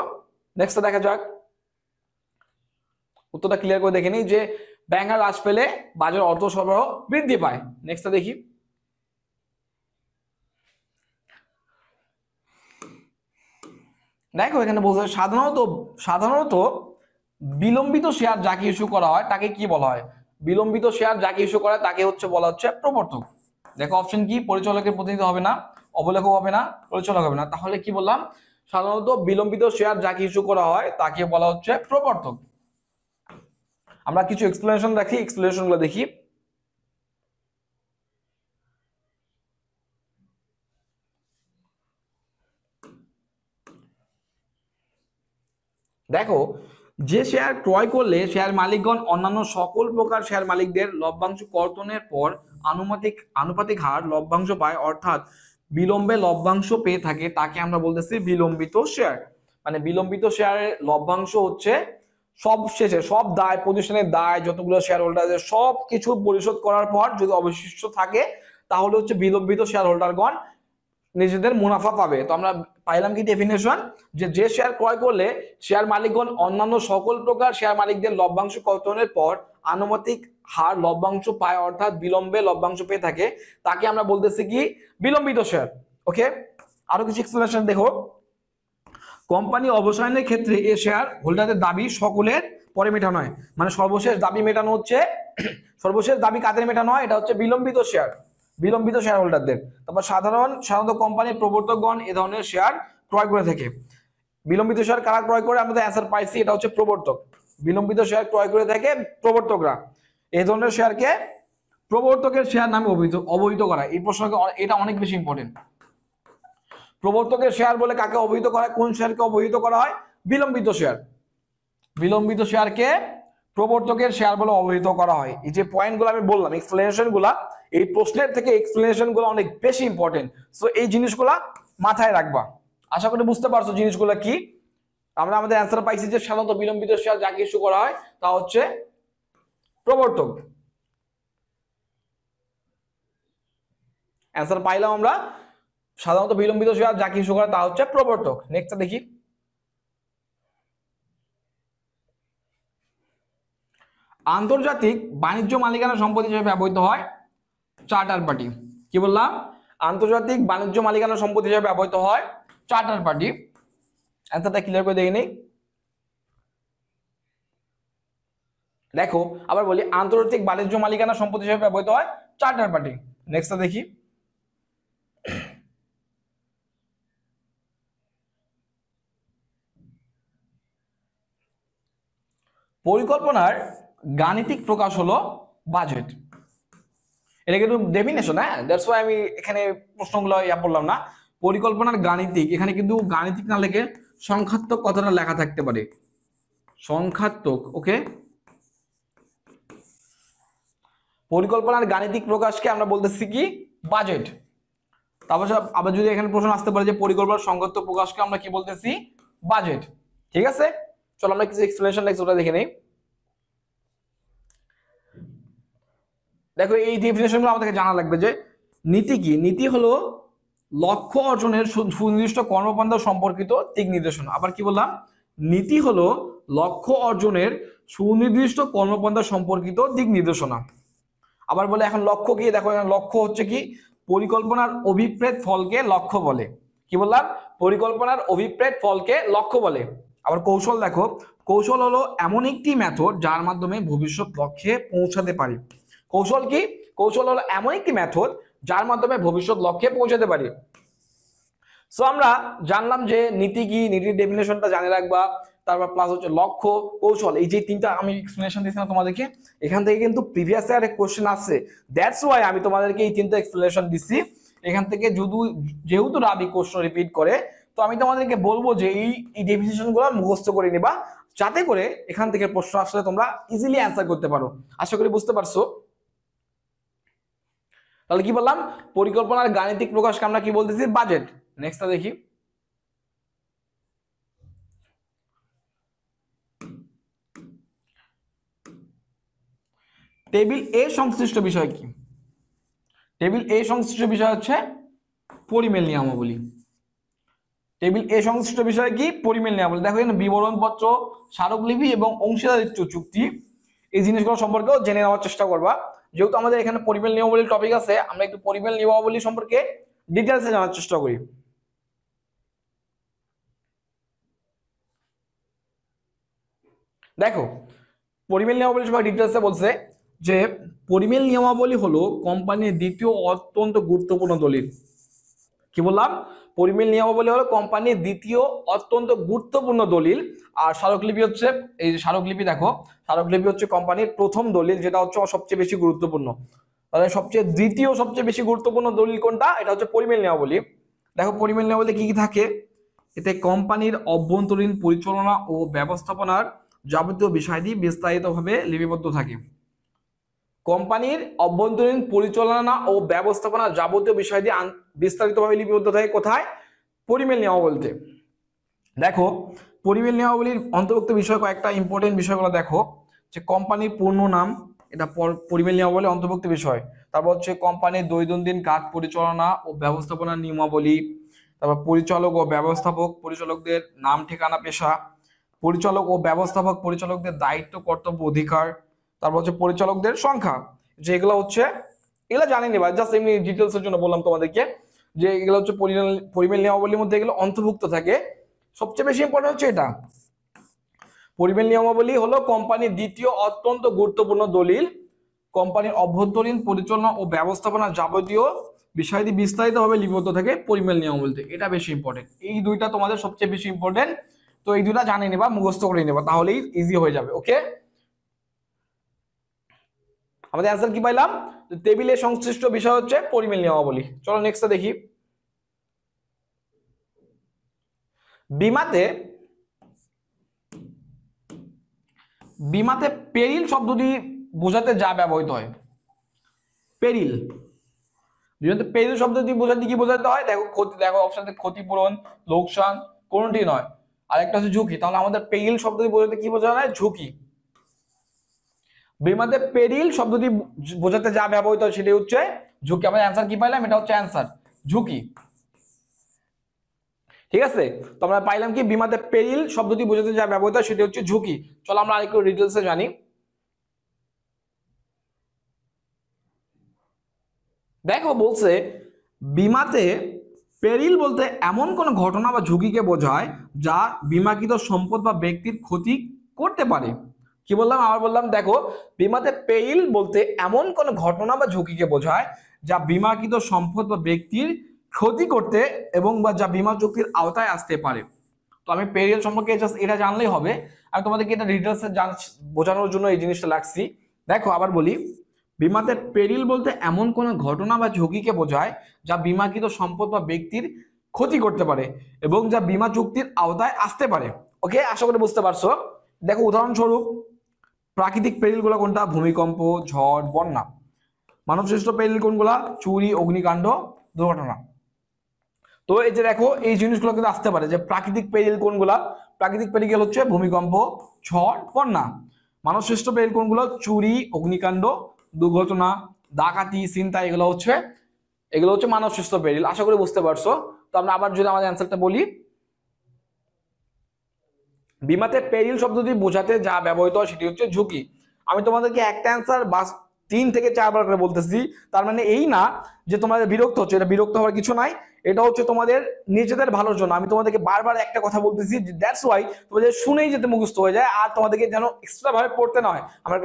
নেক্সট দেখা যাক, উত্তরটা ক্লিয়ার করে দেখে নিই যে ব্যাংক হার হ্রাস পেলে বাজারে অর্থ সরবরাহ বৃদ্ধি পায়। নেক্সটটা দেখি, দেখো এখানে বলছে সাধারণত বিলম্বিত শেয়ার যাকে ইস্যু করা হয় তাকে কি বলা হয়। বিলম্বিত শেয়ার যাকে ইস্যু করা তাকে বলা হচ্ছে প্রবর্তক। দেখো অপশন কি, পরিচালকের প্রতিনিধি হবে না, অবলেখক হবে না, পরিচালক হবে না, তাহলে কি বললাম, সাধারণত বিলম্বিত শেয়ার যাকে ইস্যু করা হয় তাকে বলা হচ্ছে প্রবর্তক। আমরা কিছু এক্সপ্লেনেশন রাখি, এক্সপ্লেনেশন গুলো দেখি। দেখো যে শেয়ার ক্রয় করলে শেয়ার মালিকগণ অন্যান্য সকল প্রকার শেয়ার মালিকদের লভ্যাংশ কর্তনের পর আনুপাতিক হার লভ্যাংশ পায়, অর্থাৎ বিলম্বে লভ্যাংশ পেয়ে থাকে, তাকে আমরা বলতেছি বিলম্বিত শেয়ার। মানে বিলম্বিত শেয়ারের লভ্যাংশ হচ্ছে সব শেষে সব দায়, প্রতিষ্ঠানের দায়, যতগুলো শেয়ার হোল্ডার আছে সব কিছু পরিশোধ করার পর যদি অবশিষ্ট থাকে, তাহলে হচ্ছে বিলম্বিত শেয়ার হোল্ডারগণ নিজেদের মুনাফা পাবে। তো আমরা পাইলাম কি ডেফিনেশন, যে শেয়ার ক্রয় করলে শেয়ার মালিকগণ অন্যান্য সকল প্রকার শেয়ার মালিকদের লভ্যাংশ কর্তনের পর আনুপাতিক হার লভ্যাংশ পায়, অর্থাৎ বিলম্বে লভ্যাংশ পেয়ে থাকে, তাকে আমরা বলতেছি কি বিলম্বিত শেয়ার। ওকে, আরো কিছু এক্সপ্লেনেশন দেখো। কোম্পানি অবসানের ক্ষেত্রে এ শেয়ার হোল্ডারদের দাবি সকলের পরে মেটানো হয়, মানে সর্বশেষ দাবি মেটানো হচ্ছে, সর্বশেষ দাবি কাদের মেটানো হয়, এটা হচ্ছে বিলম্বিত শেয়ার, বিলম্বিত শেয়ার হোল্ডারদের। তারপর সাধারণত কোম্পানির প্রবর্তকগণ এ ধরনের শেয়ার ক্রয় করে থাকে। বিলম্বিত শেয়ার কারা ক্রয় করে, আমরা অ্যান্সার পাইছি, এটা হচ্ছে প্রবর্তক। বিলম্বিত শেয়ার ক্রয় করে থাকে প্রবর্তকরা। এই ধরনের শেয়ারকে প্রবর্তকের শেয়ার নামে অবহিত করা। এই প্রশ্নকে, এটা অনেক বেশি ইম্পর্টেন্ট। প্রবর্তকের শেয়ার বলে কাকে অবহিত করা হয়, কোন শেয়ারকে অবহিত করা হয়, বিলম্বিত শেয়ার। বিলম্বিত শেয়ারকে প্রবর্তকের শেয়ার বলে অবহিত করা হয়। এই যে পয়েন্টগুলো আমি বললাম, এক্সপ্লেনেশন গুলা, এই প্রশ্নের থেকে এক্সপ্লেনেশন গুলো অনেক বেশি ইম্পর্টেন্ট। সো এই জিনিসগুলা মাথায় রাখবা। আশা করি বুঝতে পারছো জিনিসগুলো কি। আমরা আমাদের অ্যান্সার পাইছি যে সাধারণত বিলম্বিত শেয়ার যাকে ইস্যু করা হয় তা হচ্ছে প্রবর্তক। অ্যান্সার পাইলাম আমরা, সাধারণত বিলম্বিত শেয়ার যাকে ইস্যু করা তা হচ্ছে প্রবর্তক। নেক্সট দেখি, আন্তর্জাতিক বাণিজ্য মালিকানা সম্পত্তি হিসেবে ব্যবহৃত হয় চার্টার পার্টি। কি বললাম, আন্তর্জাতিক বাণিজ্য মালিকানা সম্পত্তি হিসেবে ব্যবহৃত হয় চার্টার পার্টি। অ্যান্সারটা ক্লিয়ার করে দেখে নেই। দেখো আবার বলি, আন্তর্জাতিক বাণিজ্য মালিকানা সম্পত্তি হিসেবে ব্যবহৃত হয় চার্টার পার্টি। নেক্সট দেখি, পরিকল্পনার গাণিতিক প্রকাশ হলো বাজেট। এটা কিন্তু ডেফিনেশন, হ্যাঁ, দ্যাটস ওয়াই আমি এখানে প্রশ্নগুলো বললাম না। পরিকল্পনার গাণিতিক, এখানে কিন্তু গাণিতিক না লেখে সংখ্যাত্মক কথাটা লেখা থাকতে পারে, সংখ্যাত্মক। ওকে, পরিকল্পনার গাণিতিক প্রকাশকে আমরা বলতেছি কি বাজেট। তারপর আবার যদি এখানে প্রশ্ন আসতে পারে যে পরিকল্পনার সংখ্যাত্মক প্রকাশকে আমরা কি বলতেছি, বাজেট। ঠিক আছে, চলো আমরা কিছু এক্সপ্লেনেশন নেক্সট ওটা দেখে নেই। দেখো এই ডেফিনেশনগুলো আমাদেরকে জানা লাগবে যে নীতি কি। নীতি হলো লক্ষ্য অর্জনের সুনির্দিষ্ট কর্মপন্থা সম্পর্কিত দিক নির্দেশনা। আবার কি বললাম, নীতি হলো লক্ষ্য অর্জনের সুনির্দিষ্ট কর্মপন্থা সম্পর্কিত দিক নির্দেশনা। আবার বলে এখন লক্ষ্য কি, দেখো লক্ষ্য হচ্ছে কি পরিকল্পনার অভিপ্রেত ফলকে লক্ষ্য বলে। কি বললাম, পরিকল্পনার অভিপ্রেত ফলকে লক্ষ্য বলে। আবার কৌশল, দেখো কৌশল হলো এমন একটি মেথড যার মাধ্যমে ভবিষ্যৎ লক্ষ্যে পৌঁছাতে পারি। কৌশল কি, কৌশল হলো এমন একটি মেথড যার মাধ্যমে ভবিষ্যৎ লক্ষ্যে পৌঁছাতে পারি। সো আমরা জানলাম যে নীতি কি, নীতির ডেফিনেশনটা জানে রাখবা। তারপর প্লাস হচ্ছে লক্ষ্য, কৌশল, এই যে তিনটা আমি এক্সপ্লেনেশন দিয়েছিলাম তোমাদেরকে, এখান থেকে কিন্তু প্রিভিয়াস ইয়ারে কোশ্চেন আসছে। দ্যাটস ওয়াই আমি তোমাদেরকে এই তিনটা এক্সপ্লেনেশন দিচ্ছি। এখান থেকে যেহেতু রাবি কোশ্চেন রিপিট করে, তো আমি তোমাদেরকে বলবো যে এই ডেফিনেশনগুলো মুখস্থ করে নিবা, যাতে করে এখান থেকে প্রশ্ন আসলে তোমরা ইজিলি অ্যান্সার করতে পারো। আশা করি বুঝতে পারছো। তাহলে কি বললাম, পরিকল্পনার গাণিতিক প্রকাশকে আমরা কি বলতেছি, বাজেট। নেক্সটটা দেখি, টেবিল এ সংশ্লিষ্ট বিষয় কি। টেবিল এ সংশ্লিষ্ট বিষয় হচ্ছে পরিমেল নিয়মাবলী। টেবিল এ সংশ্লিষ্ট বিষয় কি, পরিমেল নিয়মাবলী। দেখো এখানে বিবরণপত্র, স্মারকলিপি এবং অংশীদারিত্ব চুক্তি, এই জিনিসগুলো সম্পর্কেও জেনে নেওয়ার চেষ্টা করবা। যেহেতু আমাদের এখানে পরিমেল নিয়মাবলীর টপিক আছে, আমরা একটু পরিমেল নিয়মাবলী সম্পর্কে ডিটেলসে জানার চেষ্টা করি। দেখো পরিমেল নিয়মাবলী সম্পর্কে ডিটেলসে বলছে যে পরিমেল নিয়মাবলী হলো কোম্পানির দ্বিতীয় অত্যন্ত গুরুত্বপূর্ণ দলিল। কি বললাম, পরিমেল নিয়মাবলী হলো কোম্পানির দ্বিতীয় অত্যন্ত গুরুত্বপূর্ণ দলিল। আর স্মারকলিপি হচ্ছে, এই যে স্মারকলিপি, দেখো স্মারকলিপি হচ্ছে কোম্পানির প্রথম দলিল, যেটা হচ্ছে সবচেয়ে বেশি গুরুত্বপূর্ণ। তাহলে দ্বিতীয় সবচেয়ে বেশি গুরুত্বপূর্ণ দলিল কোনটা, এটা হচ্ছে পরিমেল নিয়মাবলী। দেখো পরিমেল নিয়মাবলী কি কি থাকে, এতে কোম্পানির অভ্যন্তরীণ পরিচালনা ও ব্যবস্থাপনার যাবতীয় বিষয়াদি বিস্তারিতভাবে লিপিবদ্ধ থাকে। কোম্পানির অভ্যন্তরীণ পরিচালনা ও ব্যবস্থাপনা যাবতীয় বিষয়াদি বিস্তারিতভাবে লিপিবদ্ধ থাকে কোথায়, পরিমেল নিয়মাবলীতে। দেখো পরিমেল নিয়মাবলীর অন্তর্ভুক্ত বিষয় কয়েকটা ইম্পর্টেন্ট বিষয়গুলো দেখো, যে কোম্পানির পূর্ণ নাম, এটা পরিমেল নিয়মাবলী অন্তর্ভুক্ত বিষয়। তারপর হচ্ছে কোম্পানির দৈনন্দিন কাজ পরিচালনা ও ব্যবস্থাপনার নিয়মাবলী, তারপর পরিচালক ও ব্যবস্থাপক পরিচালকদের নাম ঠিকানা পেশা, পরিচালক ও ব্যবস্থাপক পরিচালকদের দায়িত্ব কর্তব্য অধিকার, তারপর হচ্ছে পরিচালকদের সংখ্যা, যেগুলো হচ্ছে এগুলো জানিনি ভাই, জাস্ট এমনি ডিটেলস এর জন্য বললাম তোমাদেরকে যে এগুলো হচ্ছে পরিমেল নিয়মাবলীর মধ্যে এগুলো অন্তর্ভুক্ত থাকে। সবচেয়ে বেশি ইম্পর্টেন্ট হচ্ছে এটা, পরিমেল নিয়মাবলী হলো কোম্পানির দ্বিতীয় অত্যন্ত গুরুত্বপূর্ণ দলিল। কোম্পানির অভ্যন্তরীণ পরিচালনা ও ব্যবস্থাপনার যাবতীয় বিষয়াদি বিস্তারিতভাবে লিপিবদ্ধ থাকে পরিমেল নিয়মাবলীতে। এটা বেশি ইম্পর্টেন্ট, এই দুইটা তোমাদের সবচেয়ে বেশি ইম্পর্টেন্ট। তো এই দুইটা জানিয়ে নেবা, মুখস্থ করে নেবা, তাহলেই ইজি হয়ে যাবে। ওকে, আমাদের অ্যান্সার কি পাইলাম? টেবিলে সংশ্লিষ্ট বিষয় হচ্ছে পরিমেল নিয়মাবলী। চলো নেক্সটটা দেখি। বিমাতে বিমাতে পেরিল শব্দটি বোঝাতে যা ব্যবহৃত হয়, পেরিল, বিমাতে পেরিল শব্দটি বোঝাতে কি বোঝাতে হয়? দেখো দেখো অপশনে ক্ষতিপূরণ, লোকসান, কোনটি নয়। আর একটা হচ্ছে ঝুঁকি, তাহলে আমাদের পেরিল শব্দটি বোঝাতে কি বোঝানো হয়? ঝুঁকি। বিমাতে পেরিল শব্দটি বোঝাতে যা ব্যবহৃত হয় সেটি হচ্ছে ঝুঁকি। আমাদের অ্যান্সার কি পাইলাম? এটা হচ্ছে অ্যান্সার, ঝুঁকি। ঠিক আছে, তো আমরা পাইলাম কি বিমাতে পেরিল শব্দটি বোঝাতে যা ব্যবহৃত হয় সেটি হচ্ছে ঝুঁকি। চলো আমরা আরেকটু ডিটেইলসে জানি। দেখো বলছে বিমাতে পেরিল বলতে এমন কোন ঘটনা বা ঝুঁকিকে বোঝায় যা বিমাকৃত সম্পদ বা ব্যক্তির ক্ষতি করতে পারে। কি বললাম? আবার বললাম, দেখো বিমাতে পেরিল বলতে এমন কোন ঘটনা বা ঝুঁকিকে বোঝায় যা বিমাকৃত সম্পদ বা ব্যক্তির ক্ষতি করতে এবং বা যা বীমা চুক্তির আওতায় আসতে পারে। তো আমি পেরিল সম্পর্কে জাস্ট এটা জানলেই হবে, আমি তোমাদেরকে এটা ডিটেলসে বোঝানোর জন্য এই জিনিসটা লাগছি। দেখো আবার বলি, বিমাতে পেরিল বলতে এমন কোনো ঘটনা বা ঝুঁকিকে বোঝায় যা বিমাকৃত সম্পদ বা ব্যক্তির ক্ষতি করতে পারে এবং যা বীমা চুক্তির আওতায় আসতে পারে। ওকে, আশা করি বুঝতে পারছো। দেখো উদাহরণস্বরূপ প্রাকৃতিক পেরিলগুলো কোনটা? ভূমিকম্প, ঝড়, বন্যা। মানবসৃষ্ট পেরিল কোনগুলা? চুরি, অগ্নিকাণ্ড, দুর্ঘটনা। তো এই যে দেখো এই জিনিসগুলো কিন্তু আসতে পারে, যে প্রাকৃতিক পেরিল কোনগুলা? প্রাকৃতিক পেরিল হচ্ছে ভূমিকম্প, ঝড়, বন্যা। মানবসৃষ্ট পেরিল কোনগুলো? চুরি, অগ্নিকাণ্ড, দুর্ঘটনা, ডাকাতি, ছিনতাই, এগুলো হচ্ছে মানবসৃষ্ট পেরিল। আশা করি বুঝতে পারছো। তো আমরা আবার যদি আমাদের অ্যান্সারটা বলি, বিমাতে পেরিল শব্দটি বোঝাতে যা ব্যবহৃত হয় সেটি হচ্ছে ঝুঁকি। আমি তোমাদেরকে একটা অ্যান্সার বা 3 থেকে 4 বার করে বলতেছি, তার মানে এই না যে তোমাদের বিরক্ত হচ্ছে, এটা বিরক্ত হওয়ার কিছু নাই, এটা হচ্ছে তোমাদের নিজেদের ভালোর জন্য। আমি তোমাদেরকে বারবার একটা কথা বলতেছি, দ্যাটস ওয়াই তোমাদের শুনেই যেতে মুখস্থ হয়ে যায়, আর তোমাদেরকে যেন এক্সট্রা ভাবে পড়তে না হয়। আমরা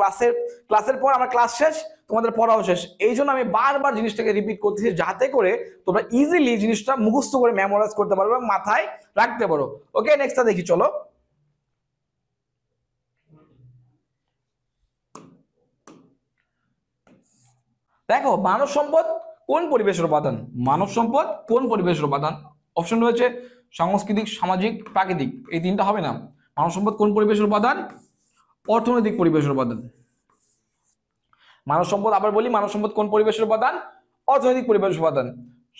ক্লাসের পর আমার ক্লাস শেষ, তোমাদের পড়াও শেষ। এই জন্য আমি বারবার জিনিসটাকে রিপিট করতেছি, যাতে করে তোমরা ইজিলি জিনিসটা মুখস্থ করে মেমোরাইজ করতে পারো এবং মাথায় রাখতে পারো। ওকে, নেক্সটটা দেখি চলো। দেখো মানব সম্পদ কোন পরিবেশের উপাদান? মানব সম্পদ কোন পরিবেশের উপাদান? অপশন রয়েছে সাংস্কৃতিক, সামাজিক, প্রাকৃতিক। এই তিনটা হবে না। মানব সম্পদ কোন পরিবেশের উপাদান? অর্থনৈতিক পরিবেশের উপাদান। মানব সম্পদ, আবার বলি, মানব সম্পদ কোন পরিবেশের উপাদান? অর্থনৈতিক পরিবেশের উপাদান।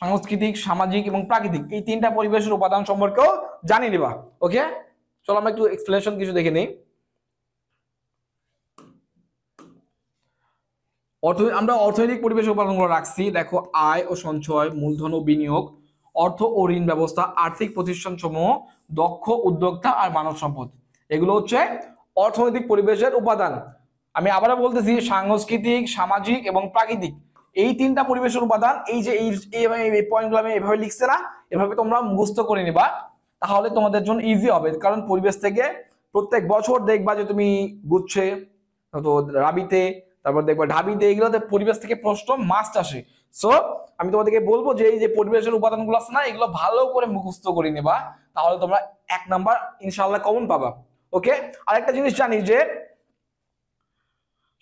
সাংস্কৃতিক, সামাজিক এবং প্রাকৃতিক, এই তিনটা পরিবেশের উপাদান সম্পর্কেও জানিয়ে নিবা। ওকে, চলো আমরা একটু এক্সপ্লেনেশন কিছু দেখে নিই। আমরা অর্থনৈতিক পরিবেশের উপাদানগুলো রাখছি। দেখো আয় ও সঞ্চয়, মূলধন ও বিনিয়োগ, অর্থ ও ঋণ ব্যবস্থা, আর্থিক প্রতিষ্ঠান সমূহ, দক্ষ উদ্যোক্তা আর মানব সম্পদ। এগুলো হচ্ছে অর্থনৈতিক পরিবেশের উপাদান। আমি আবারও বলতেছি, সাংস্কৃতিক, সামাজিক এবং প্রাকৃতিক, এই তিনটা পরিবেশের উপাদান। এই যে এই পয়েন্টগুলো আমি এভাবে লিখছি না, এভাবে তোমরা মুখস্থ করে নিবা, তাহলে তোমাদের জন্য ইজি হবে। কারণ পরিবেশ থেকে প্রত্যেক বছর দেখবা যে তুমি গুচ্ছে, তো রাবিতে, তারপর দেখবা ঢাবিতে, এগুলোতে পরিবেশ থেকে প্রশ্ন মাস্ট আসে। সো আমি তোমাদেরকে বলবো যে এই যে পরিবেশের উপাদানগুলো আছে না, এগুলো ভালো করে মুখস্থ করে নেবা, তাহলে তোমরা 1 নাম্বার ইনশাআল্লাহ কমন পাবা। ওকে, আরেকটা জিনিস জানি যে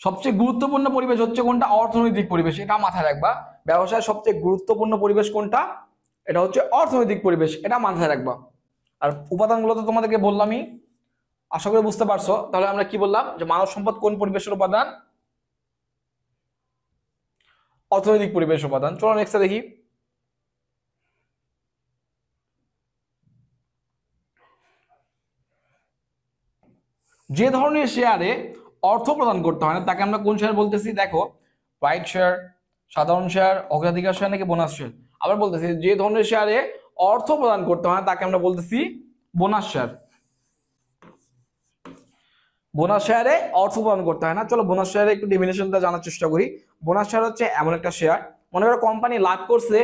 সবচেয়ে গুরুত্বপূর্ণ পরিবেশ হচ্ছে কোনটা? অর্থনৈতিক পরিবেশ। এটা মাথায় রাখবা। ব্যবসায় সবচেয়ে গুরুত্বপূর্ণ পরিবেশ কোনটা? এটা হচ্ছে অর্থনৈতিক পরিবেশ, এটা মাথায় রাখবা। আর উপাদানগুলো তো তোমাদেরকে বললামই, আশা করি বুঝতে পারছো। তাহলে আমরা কি বললাম যে মানব সম্পদ কোন পরিবেশের উপাদান? অর্থনৈতিক পরিবেশ উপাদান। চলো নেক্সটটা দেখি। যে ধরনের শেয়ারে অর্থ প্রদান করতে হয় না তাকে আমরা কোন শেয়ার বলতেছি? দেখো, রাইট শেয়ার, সাধারণ শেয়ার, অগ্রাধিকার শেয়ার নাকি বোনাস শেয়ার। আবার বলতেছি যে ধরনের শেয়ারে অর্থ প্রদান করতে হয় তাকে আমরা বলতেছি বোনাস শেয়ার। বোনাস শেয়ারে অর্থ প্রদান করতে হয় না। চলো বোনাস শেয়ারে একটু ডেফিনেশনটা জানার চেষ্টা করি। বোনাস শেয়ার হচ্ছে এমন একটা শেয়ার, মনে করো কোম্পানি লাভ করছে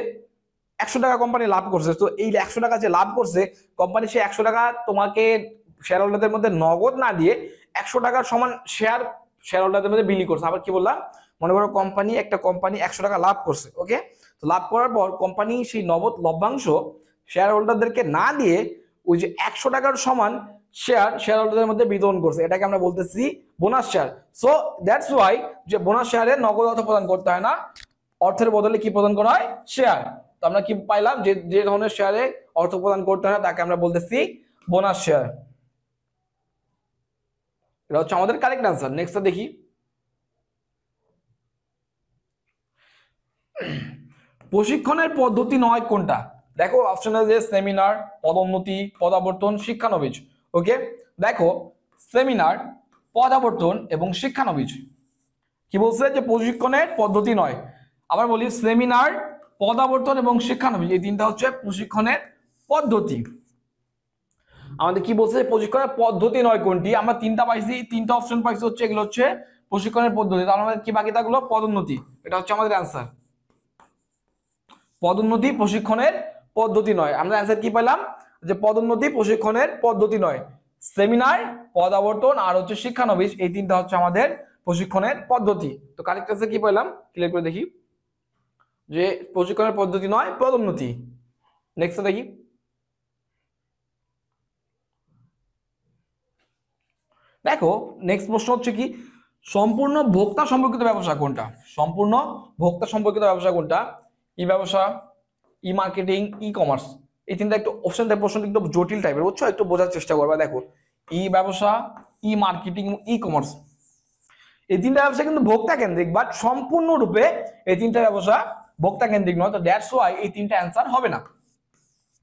100 টাকা, কোম্পানি লাভ করছে, তো এই 100 টাকা যে লাভ করছে কোম্পানি, সে 100 টাকা তোমাকে শেয়ার হোল্ডারদের মধ্যে নগদ না দিয়ে 100 টাকার সমান শেয়ার শেয়ার হোল্ডারদের মধ্যে বিলি করছে। আবার কি বললাম, মনে করো একটা কোম্পানি 100 টাকা লাভ করছে, ওকে, তো লাভ করার পর কোম্পানি সেই নগদ লভ্যাংশ শেয়ার হোল্ডারদেরকে না দিয়ে ওই যে 100 টাকার সমান শেয়ার হোল্ডারদের মধ্যে বিতরণ করছে, এটাকে আমরা বলতেছি bonus share. So that's why যে বোনাস শেয়ারে নগদ অর্থ প্রদান করতে হয় না, অর্থের বদলে কি প্রদান করা হয়? শেয়ার। তো আমরা কি পাইলাম, যে যে ধরনের শেয়ারে অর্থ প্রদান করতে হয় তাকে আমরা বলতেছি বোনাস শেয়ার। এটা হচ্ছে আমাদের কারেক্ট অ্যান্সার। নেক্সটটা দেখি, প্রশিক্ষণের পদ্ধতি নয় কোনটা? দেখো অপশনে যে সেমিনার, পদোন্নতি, পদাবর্তন, শিক্ষানবিশ। ওকে, দেখো সেমিনার, পদাবর্তন এবং শিক্ষানবিশ কি বলছে? যে প্রশিক্ষণের পদ্ধতি নয়। আবার বলি, সেমিনার, পদাবর্তন এবং শিক্ষানবিশ এই তিনটা হচ্ছে প্রশিক্ষণের পদ্ধতি। আমাদের কি বলছে? প্রশিক্ষণের পদ্ধতি নয় কোনটি? আমরা তিনটা পাইছি, তিনটা অপশন পাইছি, হচ্ছে এগুলো হচ্ছে প্রশিক্ষণের পদ্ধতি। তার আমাদের কি বাকি থাকলো? পদোন্নতি। এটা হচ্ছে আমাদের অ্যান্সার। পদোন্নতি প্রশিক্ষণের পদ্ধতি নয়। আমরা অ্যান্সার কি পেলাম? যে পদোন্নতি প্রশিক্ষণের পদ্ধতি নয়। সেমিনার, পদাবর্তন আর হচ্ছে শিক্ষানবিশ এই তিনটা হচ্ছে আমাদের প্রশিক্ষণের পদ্ধতি। তো কারেক্ট অ্যান্সার কি পেলাম ক্লিয়ার করে দেখি, যে প্রশিক্ষণের পদ্ধতি নয়, পদোন্নতি। নেক্সট দেখি, দেখো নেক্সট প্রশ্ন হচ্ছে কি, সম্পূর্ণ ভোক্তা সম্পর্কিত ব্যবসা কোনটা? সম্পূর্ণ ভোক্তা সম্পর্কিত ব্যবসা কোনটা? ই ব্যবসা, ই মার্কেটিং, ই কমার্স। এই তিনটা একটু অপশন দেয়, প্রশ্নটা একটু জটিল টাইপের, বুঝছো? একটু বোঝার চেষ্টা করবা। দেখো, ই ব্যবসা, ই মার্কেটিং, ই কমার্স, এই তিনটা ব্যবসা কিন্তু ভোক্তা কেন্দ্রিক, বাট সম্পূর্ণরূপে এই তিনটা ব্যবসা ভোক্তা কেন্দ্রিক নয়। তো দ্যাটস ওয়াই এই তিনটা অ্যান্সার হবে না।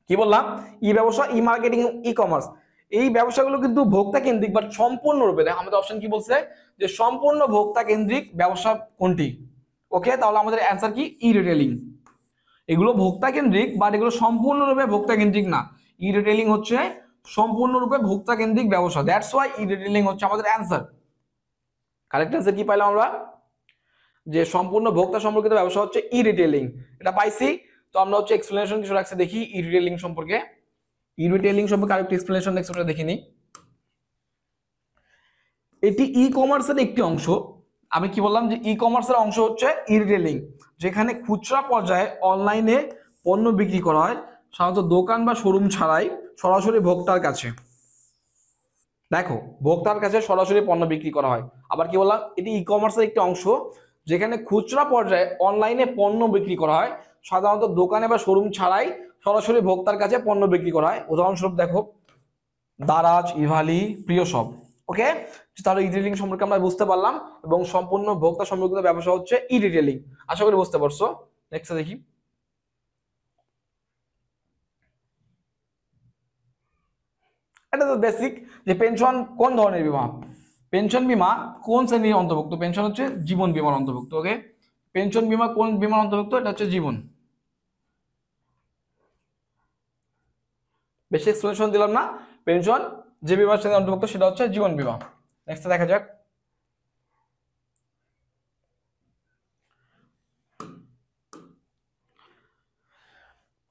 কি বললাম? ই ব্যবসা, ই মার্কেটিং, ই কমার্স এই ব্যবসাগুলো কিন্তু ভোক্তা কেন্দ্রিক, বাট সম্পূর্ণরূপে, দেখো আমাদের অপশন কি বলছে? যে সম্পূর্ণ ভোক্তা কেন্দ্রিক ব্যবসা কোনটি? ওকে, তাহলে আমাদের অ্যান্সার কি? ই রিটেলিং। এগুলো ভোক্তা কেন্দ্রিক, বাট এগুলো সম্পূর্ণরূপে ভোক্তা কেন্দ্রিক না। ই রিটেলিং হচ্ছে সম্পূর্ণরূপে ভোক্তা কেন্দ্রিক ব্যবসা। দ্যাটস ওয়াই ই রিটেলিং হচ্ছে আমাদের অ্যান্সার। কারেক্ট অ্যান্সার কি পাইলাম আমরা? যে সম্পূর্ণ ভোক্তা সম্পর্কিত ব্যবসা হচ্ছে ই রিটেলিং, এটা পাইছি। তো আমরা হচ্ছে এক্সপ্লেনেশন কিছু রাখছি, দেখি ই রিটেলিং সম্পর্কে। ই রিটেলিং সম্পর্কে আরেকটি এক্সপ্লেনেশন নেক্সট ওটা দেখিনি। এটি ই কমার্সের একটি অংশ। আমি কি বললাম? যে ই কমার্সের অংশ হচ্ছে ই রিটেলিং, যেখানে খুচরা পর্যায়ে অনলাইনে পণ্য বিক্রি করা হয়, সাধারণত দোকান বা শোরুম ছাড়াই সরাসরি ভোক্তার কাছে। দেখো, ভোক্তার কাছে সরাসরি পণ্য বিক্রি করা হয়। আবার কি বললাম? এটি ই কমার্সের একটি অংশ, যেখানে খুচরা পর্যায়ে অনলাইনে পণ্য বিক্রি করা হয়, সাধারণত দোকানে বা শোরুম ছাড়াই সরাসরি ভোক্তার কাছে পণ্য বিক্রি করা হয়। উদাহরণস্বরূপ দেখো, দারাজ, ইভালি, প্রিয় সব। ওকে, তাহলে ই রিটেলিং সম্পর্কে আমরা বুঝতে পারলাম, এবং সম্পূর্ণ ভোক্তা সম্পর্কিত ব্যবসা হচ্ছে ই রিটেলিং। আশা করি বুঝতে পারছো। নেক্সট দেখি, এটা তো বেসিক, যে পেনশন কোন ধরনের বীমা? পেনশন বীমা কোন শ্রেণীর অন্তর্ভুক্ত? পেনশন হচ্ছে জীবন বীমার অন্তর্ভুক্ত। ওকে, পেনশন বীমা কোন বীমার অন্তর্ভুক্ত? এটা হচ্ছে জীবন। বেশি এক্সপ্লেনেশন দিলাম না। পেনশন যে বীমার শ্রেণীর অন্তর্ভুক্ত সেটা হচ্ছে জীবন বীমা। নেক্সট দেখা যাক,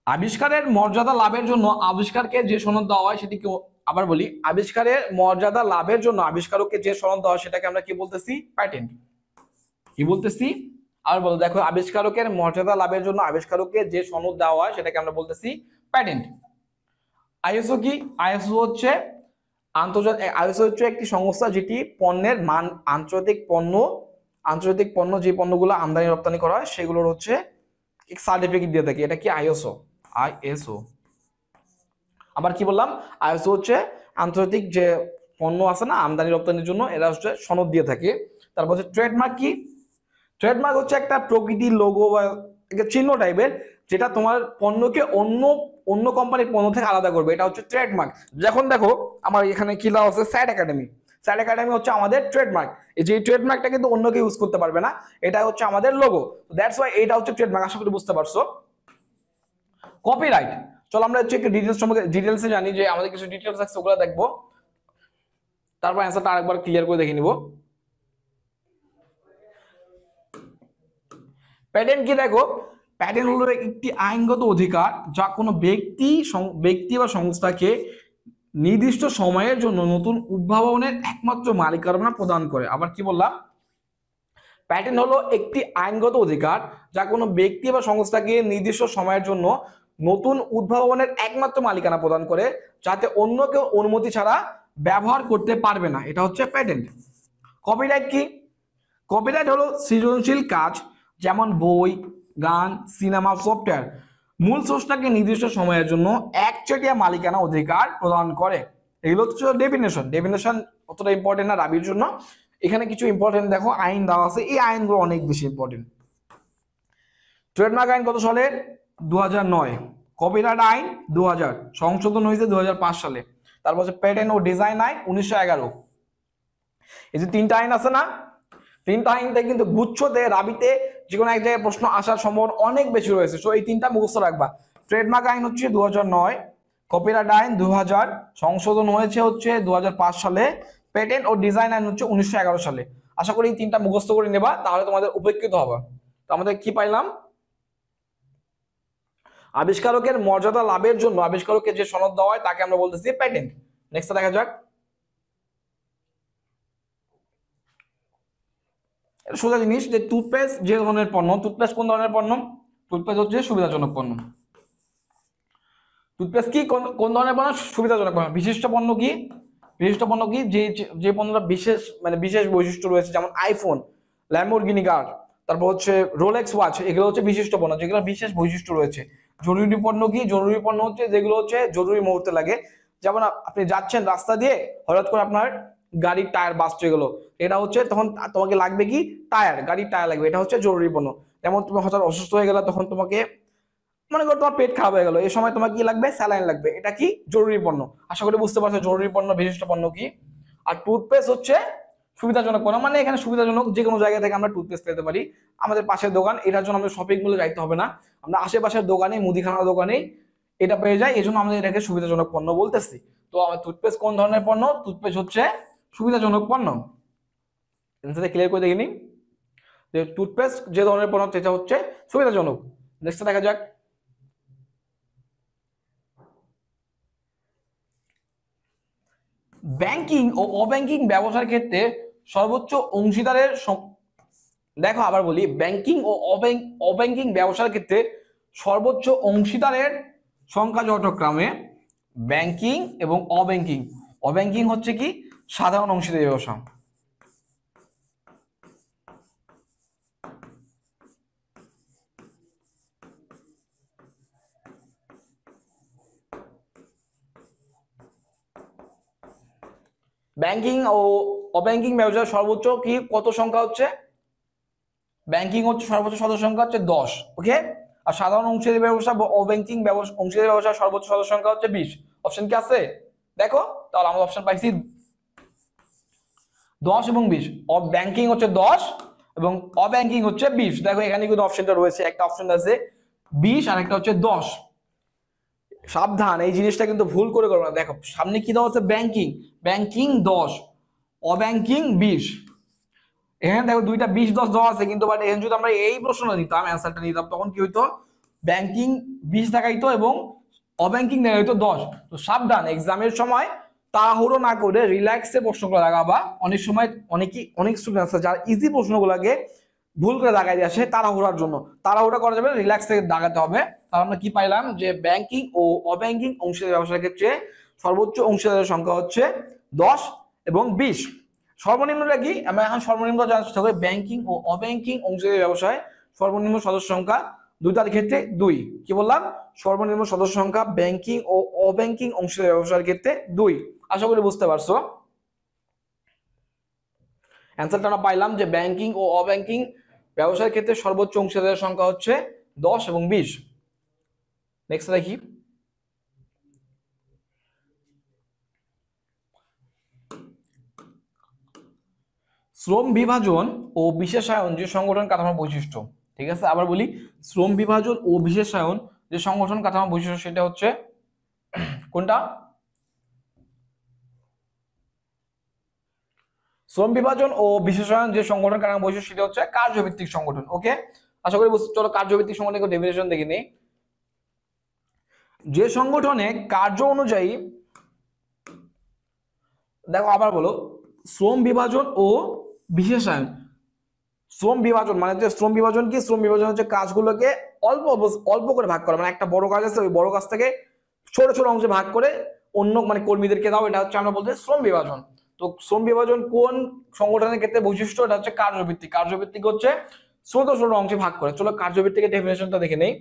আবিষ্কারের মর্যাদা লাভের জন্য আবিষ্কারকে যে সনদ দেওয়া হয় সেটি কি? আবার বলি, আবিষ্কারের মর্যাদা লাভের জন্য আবিষ্কারককে যে সনদ দেওয়া হয় সেটাকে আমরা কি বলতেছি? প্যাটেন্ট। কি বলতেছি? আর বলো, দেখো আবিষ্কারকের মর্যাদা লাভের জন্য আবিষ্কারককে যে সনদ দেওয়া হয় সেটাকে আমরা বলতেছি প্যাটেন্ট। আইএসও কি? আইএসও হচ্ছে আন্তর্জাতিক, আইএসও হচ্ছে একটি সংস্থা যেটি পণ্যের মান, আন্তর্জাতিক পণ্য যে পণ্যগুলো আমদানি রপ্তানি করা হয় সেগুলোর হচ্ছে সার্টিফিকেট দিয়ে থাকে। এটা কি? আইএসও। আইএসও। আবার কি বললাম? আইএসও হচ্ছে আন্তর্জাতিক যে পণ্য আছে না আমদানি রপ্তানির জন্য, এরা হচ্ছে সনদ দিয়ে থাকে। তারপর হচ্ছে ট্রেডমার্ক। কি? ট্রেডমার্ক হচ্ছে একটা প্রকৃতির লোগো বা একটা চিহ্ন টাইপের, যেটা তোমার পণ্যকে অন্য কোম্পানির পণ্য থেকে আলাদা করবে, এটা হচ্ছে ট্রেডমার্ক। যখন দেখো আমার এখানে কি দেওয়া আছে? স্যাট একাডেমি। স্যাট একাডেমি হচ্ছে আমাদের ট্রেডমার্ক। এই যে ট্রেডমার্কটা কিন্তু অন্য কেউ ইউজ করতে পারবে না, এটা হচ্ছে আমাদের লোগো। দ্যাটস ওয়াই এটা হচ্ছে ট্রেডমার্ক। আশা করি বুঝতে পারছো। কপিরাইট, চলো আমরা হচ্ছে একটু ডিটেলস সম্পর্কে ডিটেলসে জানি, যে আমাদের কিছু ডিটেলস আছে ওগুলো দেখবো, তারপর অ্যান্সারটা আরেকবার ক্লিয়ার করে দেখে নিব। প্যাটেন্ট কি দেখো, প্যাটেন্ট হলো একটি আইনগত অধিকার যা কোনো ব্যক্তি বা সংস্থাকে নির্দিষ্ট সময়ের জন্য নতুন উদ্ভাবনের একমাত্র মালিকানা প্রদান করে। আবার কি বললাম, প্যাটেন্ট হলো একটি আইনগত অধিকার যা কোনো ব্যক্তি বা সংস্থাকে নির্দিষ্ট সময়ের জন্য নতুন উদ্ভাবনের একমাত্র মালিকানা প্রদান করে, যাতে অন্য কেউ অনুমতি ছাড়া ব্যবহার করতে পারবে না, এটা হচ্ছে প্যাটেন্ট। কপিরাইট কি, কপিরাইট হলো সৃজনশীল কাজ যেমন বই, গান, সিনেমা, সফটওয়্যার মূল স্রষ্টাকে নির্দিষ্ট সময়ের জন্য একচেটিয়া মালিকানা অধিকার প্রদান করে। এগুলো হচ্ছে ডেফিনেশন। ডেফিনেশন অতটা ইম্পর্টেন্ট না রাবির জন্য, এখানে কিছু ইম্পর্টেন্ট দেখো আইন দেওয়া আছে, এই আইনগুলো অনেক বেশি ইম্পর্টেন্ট। ট্রেডমার্ক আইন কত সালের? 2009। কপিরাইট আইন 2000, সংশোধন হয়েছে 2005 সালে। তারপর হচ্ছে প্যাটেন্ট ও ডিজাইন আইন 1911। এই যে তিনটা আইন আছে না, তিনটা আইন থেকে কিন্তু গুচ্ছতে রাবিতে যে কোনো এক জায়গায় প্রশ্ন আসার সম্ভাবনা অনেক বেশি রয়েছে। সো এই তিনটা মুখস্থ রাখবা। ট্রেডমার্ক আইন হচ্ছে 2009, কপিরাইট আইন 2000, সংশোধন হয়েছে হচ্ছে 2005 সালে, প্যাটেন্ট ও ডিজাইন আইন হচ্ছে 1911 সালে। আশা করি এই তিনটা মুখস্থ করে নেবা, তাহলে তোমাদের উপকৃত হবে। তো আমাদের কি পাইলাম, আবিষ্কারকের মর্যাদা লাভের জন্য আবিষ্কারককে যে সনদ দেওয়া হয় তাকে আমরা বলতেছি প্যাটেন্ট। নেক্সট দেখা যাক। সোজা জিনিস, যে টুথপেস্ট যে ধরনের পণ্য, টুথপেস্ট কোন ধরনের পণ্য? টুথপেস্ট হচ্ছে সুবিধাজনক পণ্য। টুথপেস্ট কি কোন ধরনের পণ্য? সুবিধাজনক পণ্য। বিশিষ্ট পণ্য কি? বিশিষ্ট পণ্য কি? যে যে পণ্যটা বিশেষ বিশেষ বৈশিষ্ট্য রয়েছে, যেমন আইফোন, ল্যাম্বরগিনি কার, তারপর হচ্ছে রোলেক্স ওয়াচ, এগুলো হচ্ছে বিশিষ্ট পণ্য, যেগুলো বিশেষ বৈশিষ্ট্য রয়েছে। জরুরি পণ্য কি? জরুরি পণ্য হচ্ছে যেগুলো হচ্ছে জরুরি মুহূর্তে লাগে, যেমন আপনি যাচ্ছেন রাস্তা দিয়ে, হঠাৎ করে আপনার গাড়ির টায়ার বাস্ট হয়ে গেলো, এটা হচ্ছে তখন তোমাকে লাগবে কি? টায়ার, গাড়ির টায়ার লাগবে, এটা হচ্ছে জরুরি পণ্য। যেমন তুমি হঠাৎ অসুস্থ হয়ে গেলে, তখন তোমাকে মনে করো তোমার পেট খারাপ হয়ে গেল, এই সময় তোমার কি লাগবে? স্যালাইন লাগবে, এটা কি? জরুরি পণ্য। আশা করি বুঝতে পারছো জরুরি পণ্য, বিশিষ্ট পণ্য কি। আর টুথপেস্ট হচ্ছে সুবিধাজনক পণ্য, মানে এখানে সুবিধাজনক যে কোনো জায়গা থেকে আমরা টুথপেস্ট পেতে পারি। আমাদের পাশের দোকান, এটার জন্য আমাদের শপিং মলে যাইতে হবে না, আমরা আশেপাশের দোকানে, মুদিখানা দোকানে এটা পেয়ে যাই, এই জন্য আমাদের এটাকে সুবিধাজনক পণ্য বলতেছি। তো আমার টুথপেস্ট কোন ধরনের পণ্য? টুথপেস্ট হচ্ছে সুবিধাজনক পণ্য। এর ক্লিয়ার করে দেখিনি যে টুথপেস্ট যে ধরনের পণ্য সেটা হচ্ছে সুবিধাজনক। নেক্সট দেখা যাক। ব্যাংকিং ও অব্যাংকিং ব্যবসার ক্ষেত্রে সর্বোচ্চ অংশীদারের দেখো আবার বলি, ব্যাংকিং ও অব্যাংকিং ব্যবসার ক্ষেত্রে সর্বোচ্চ অংশীদারের সংখ্যা যথাক্রমে ব্যাংকিং এবং অব্যাংকিং। অব্যাংকিং হচ্ছে কি? সাধারণ অংশীদারি ব্যবসা। ব্যাংকিং ও অব্যাংকিং ব্যবসার সর্বোচ্চ কি কত সংখ্যা হচ্ছে? ব্যাংকিং হচ্ছে সর্বোচ্চ সদস্য সংখ্যা হচ্ছে 10, ওকে। আর সাধারণ অংশীদারি ব্যবসা অব্যাংকিং অংশীদারি ব্যবসার সর্বোচ্চ সদস্য সংখ্যা হচ্ছে 20। অপশন কি আছে দেখো, তাহলে আমরা অপশন পাইছি 10 এবং 20। ব্যাংকিং হচ্ছে 10 এবং অব্যাংকিং হচ্ছে 20। দেখো এখানে কিন্তু অপশনটা রয়েছে, একটা অপশন আছে 20 আর একটা হচ্ছে 10। সাবধান, এই জিনিসটা কিন্তু ভুল করে করবে না। দেখো সামনে কি দেওয়া আছে? ব্যাংকিং, ব্যাংকিং 10, অব্যাংকিং 20। এখানে দেখো দুইটা 20-10 দেওয়া আছে, কিন্তু বাট এখানে যদি আমরা এই প্রশ্নটা নিতাম, অ্যান্সারটা নিতাম, তখন কি হইতো? ব্যাংকিং 20 দেখাইতো এবং অব্যাংকিং দেখাইতো 10। তো সাবধান, এক্সামের সময় তাড়াহুড়ো না করে রিল্যাক্সে প্রশ্নগুলো লাগাবা। অনেক সময় অনেক স্টুডেন্ট আছে যারা ইজি প্রশ্নগুলোকে ভুল করে দাগাই দিয়ে আসে তাড়াহুড়ার জন্য। তাড়াহুড়া করা যাবে, রিল্যাক্সে দাগাতে হবে। তাহলে আমরা কি পাইলাম? যে ব্যাংকিং ও অব্যাংকিং অংশীদারি ব্যবসার ক্ষেত্রে সর্বোচ্চ অংশীদারের সংখ্যা হচ্ছে 10 এবং 20। সর্বনিম্নটা কি? আমরা এখন সর্বনিম্ন জানতে হবে। ব্যাংকিং ও অব্যাংকিং অংশীদারি ব্যবসায় সর্বনিম্ন সদস্য সংখ্যা দুইটার ক্ষেত্রে 2। কি বললাম? সর্বনিম্ন সদস্য সংখ্যা ব্যাংকিং ও অব্যাংকিং অংশীদারি ব্যবসার ক্ষেত্রে 2। আশা করি বুঝতে পারছো। অ্যান্সারটা আমরা পাইলাম যে ব্যাংকিং ও অব্যাংকিং ব্যবসার ক্ষেত্রে সর্বোচ্চ অংশীদারের সংখ্যা হচ্ছে 10 এবং 20। নেক্সট দেখি। শ্রম বিভাজন ও বিশেষায়ন যে সংগঠন কাঠামোর বৈশিষ্ট্য। ঠিক আছে, আবার বলি, শ্রম বিভাজন ও বিশেষায়ন যে সংগঠন কাঠামোর বৈশিষ্ট্য সেটা হচ্ছে কোনটা? শ্রম বিভাজন ও বিশেষায়ন যে সংগঠন কাঠামোর বৈশিষ্ট্য সেটা হচ্ছে কার্যভিত্তিক সংগঠন। ওকে, আশা করি চলো কার্যভিত্তিক সংগঠনের ডেফিনেশন দেখে নেই। যে সংগঠনে কার্য অনুযায়ী, দেখো আবার বলো, শ্রম বিভাজন ও বিশেষায়ন। শ্রম বিভাজন মানে হচ্ছে, শ্রম বিভাজন কি? শ্রম বিভাজন হচ্ছে কাজগুলোকে অল্প অল্প করে ভাগ করা, মানে একটা বড় কাজ আছে, ওই বড় কাজ থেকে ছোট ছোট অংশে ভাগ করে অন্য মানে কর্মীদেরকে দাও, এটা হচ্ছে আমরা বলতে শ্রম বিভাজন। তো শ্রম বিভাজন কোন সংগঠনের ক্ষেত্রে বৈশিষ্ট্য? এটা হচ্ছে কার্যভিত্তিক। কার্যভিত্তিক হচ্ছে ছোট ছোট অংশে ভাগ করে। চলো কার্যভিত্তিকের ডেফিনেশনটা দেখে নেই।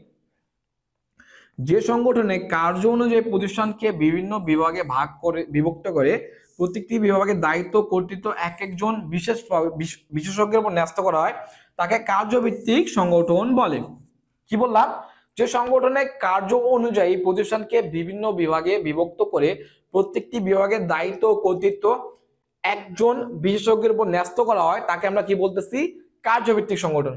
যে সংগঠনে কার্য অনুযায়ী প্রতিষ্ঠানকে বিভিন্ন বিভাগে ভাগ করে বিভক্ত করে প্রত্যেকটি বিভাগের দায়িত্ব কর্তৃত্ব এক একজন বিশেষজ্ঞের উপর ন্যস্ত করা হয় তাকে কার্যভিত্তিক সংগঠন বলে। কি বললাম? যে সংগঠনে কার্য অনুযায়ী প্রতিষ্ঠানকে বিভিন্ন বিভাগে বিভক্ত করে প্রত্যেকটি বিভাগের দায়িত্ব ও কর্তৃত্ব একজন বিশেষজ্ঞের উপর ন্যস্ত করা হয় তাকে আমরা কি বলতেছি? কার্যভিত্তিক সংগঠন।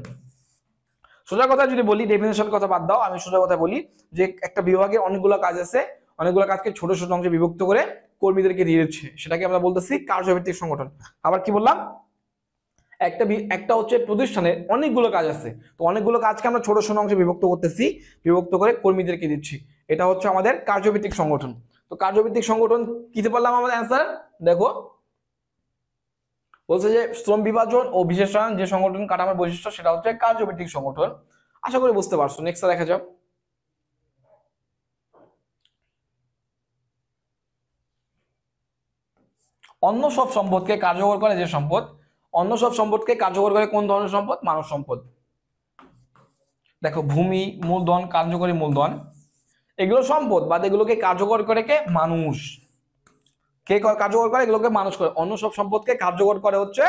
সোজা কথা যদি বলি, ডেফিনেশন কথা বাদ দাও, আমি সোজা কথা বলি যে একটা বিভাগে অনেকগুলো কাজ আছে, অনেকগুলো কাজকে ছোট ছোট অংশে বিভক্ত করে কর্মীদেরকে দিয়ে দিচ্ছে, সেটাকে আমরা বলতেছি কার্যভিত্তিক সংগঠন। আবার কি বললাম? একটা হচ্ছে প্রতিষ্ঠানে অনেকগুলো কাজ আছে, তো অনেকগুলো কাজকে আমরা ছোট ছোট অংশে বিভক্ত করতেছি, বিভক্ত করে কর্মীদেরকে দিচ্ছি, এটা হচ্ছে আমাদের কার্যভিত্তিক সংগঠন। তো কার্যভিত্তিক সংগঠন কিতে পারলাম আমাদের অ্যান্সার? দেখো বলছে যে শ্রম বিভাজন ও বিশেষায়ন যে সংগঠন কাঠামোর বৈশিষ্ট্য সেটা হচ্ছে কার্যভিত্তিক সংগঠন। আশা করি বুঝতে পারছো। নেক্সট দেখা যাক। অন্য সব সম্পদকে কার্যকর করে যে সম্পদ, অন্য সব সম্পদকে কার্যকর করে কোন ধরনের সম্পদ? মানব সম্পদ। দেখো ভূমি, মূলধন, কার্যকরী মূলধন, এগুলো সম্পদ, বাদ এগুলোকে কার্যকর করে কে? মানুষ। কে কার্যকর করে? এগুলোকে মানুষ করে। অন্য সব সম্পদকে কার্যকর করে হচ্ছে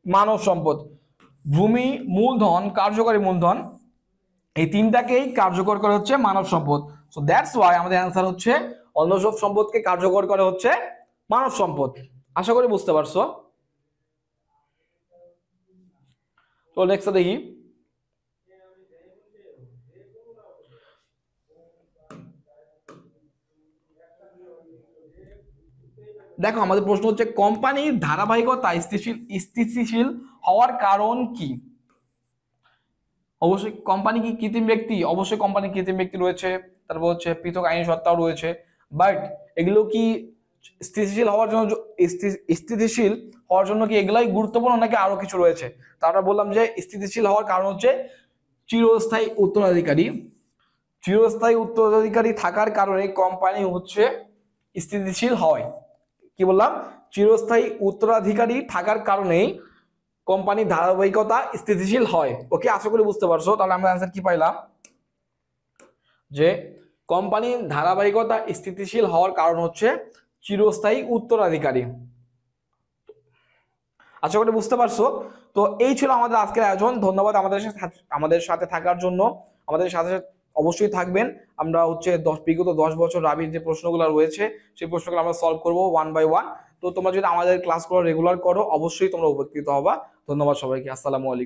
মানব সম্পদ। ভূমি, মূলধন, কার্যকরী মূলধন, এই তিনটাকেই কার্যকর করে হচ্ছে মানব সম্পদ। সো দ্যাটস ওয়াই আমাদের অ্যান্সার হচ্ছে অন্য সব সম্পদকে কার্যকর করে হচ্ছে মানব সম্পদ। আশা করি বুঝতে পারছো। তো নেক্সট দেখি। দেখো আমাদের প্রশ্ন হচ্ছে কোম্পানির ধারাবাহিকতা স্থিতিশীল হওয়ার কারণ কি? অবশ্যই কোম্পানি কি কৃত্রিম ব্যক্তি? অবশ্যই কোম্পানি কৃত্রিম ব্যক্তি রয়েছে, তারপর হচ্ছে পৃথক আইনি সত্তাও রয়েছে, বাট এগুলো কি স্থিতিশীল হওয়ার জন্য, স্থিতিশীল হওয়ার জন্য কি এগুলাই গুরুত্বপূর্ণ নাকি আরো কিছু রয়েছে? তারপর বললাম যে স্থিতিশীল হওয়ার কারণ হচ্ছে চিরস্থায়ী উত্তরাধিকারী। চিরস্থায়ী উত্তরাধিকারী থাকার কারণে কোম্পানি হচ্ছে স্থিতিশীল হয়। কি বললাম? চিরস্থায়ী উত্তরাধিকারী থাকার কারণেই কোম্পানির ধারাবাহিকতা স্থিতিশীল হয়। ওকে, আশা করি বুঝতে পারছো। তাহলে আমরা অ্যান্সার কি পাইলাম? যে কোম্পানির ধারাবাহিকতা স্থিতিশীল হওয়ার কারণ হচ্ছে চিরস্থায়ী উত্তরাধিকারী। আশা করি বুঝতে পারছো। তো এই ছিল আমাদের আজকের আয়োজন। ধন্যবাদ আমাদের সাথে থাকার জন্য। আমাদের সাথে অবশ্যই থাকবেন। আমরা হচ্ছে বিগত 10 বছর রাবির যে প্রশ্নগুলো রয়েছে সেই প্রশ্নগুলো আমরা সলভ করবো 1 বাই 1। তো তোমরা যদি আমাদের ক্লাসগুলো রেগুলার করো অবশ্যই তোমরা উপকৃত হবা। ধন্যবাদ সবাইকে। আসসালামু আলাইকুম।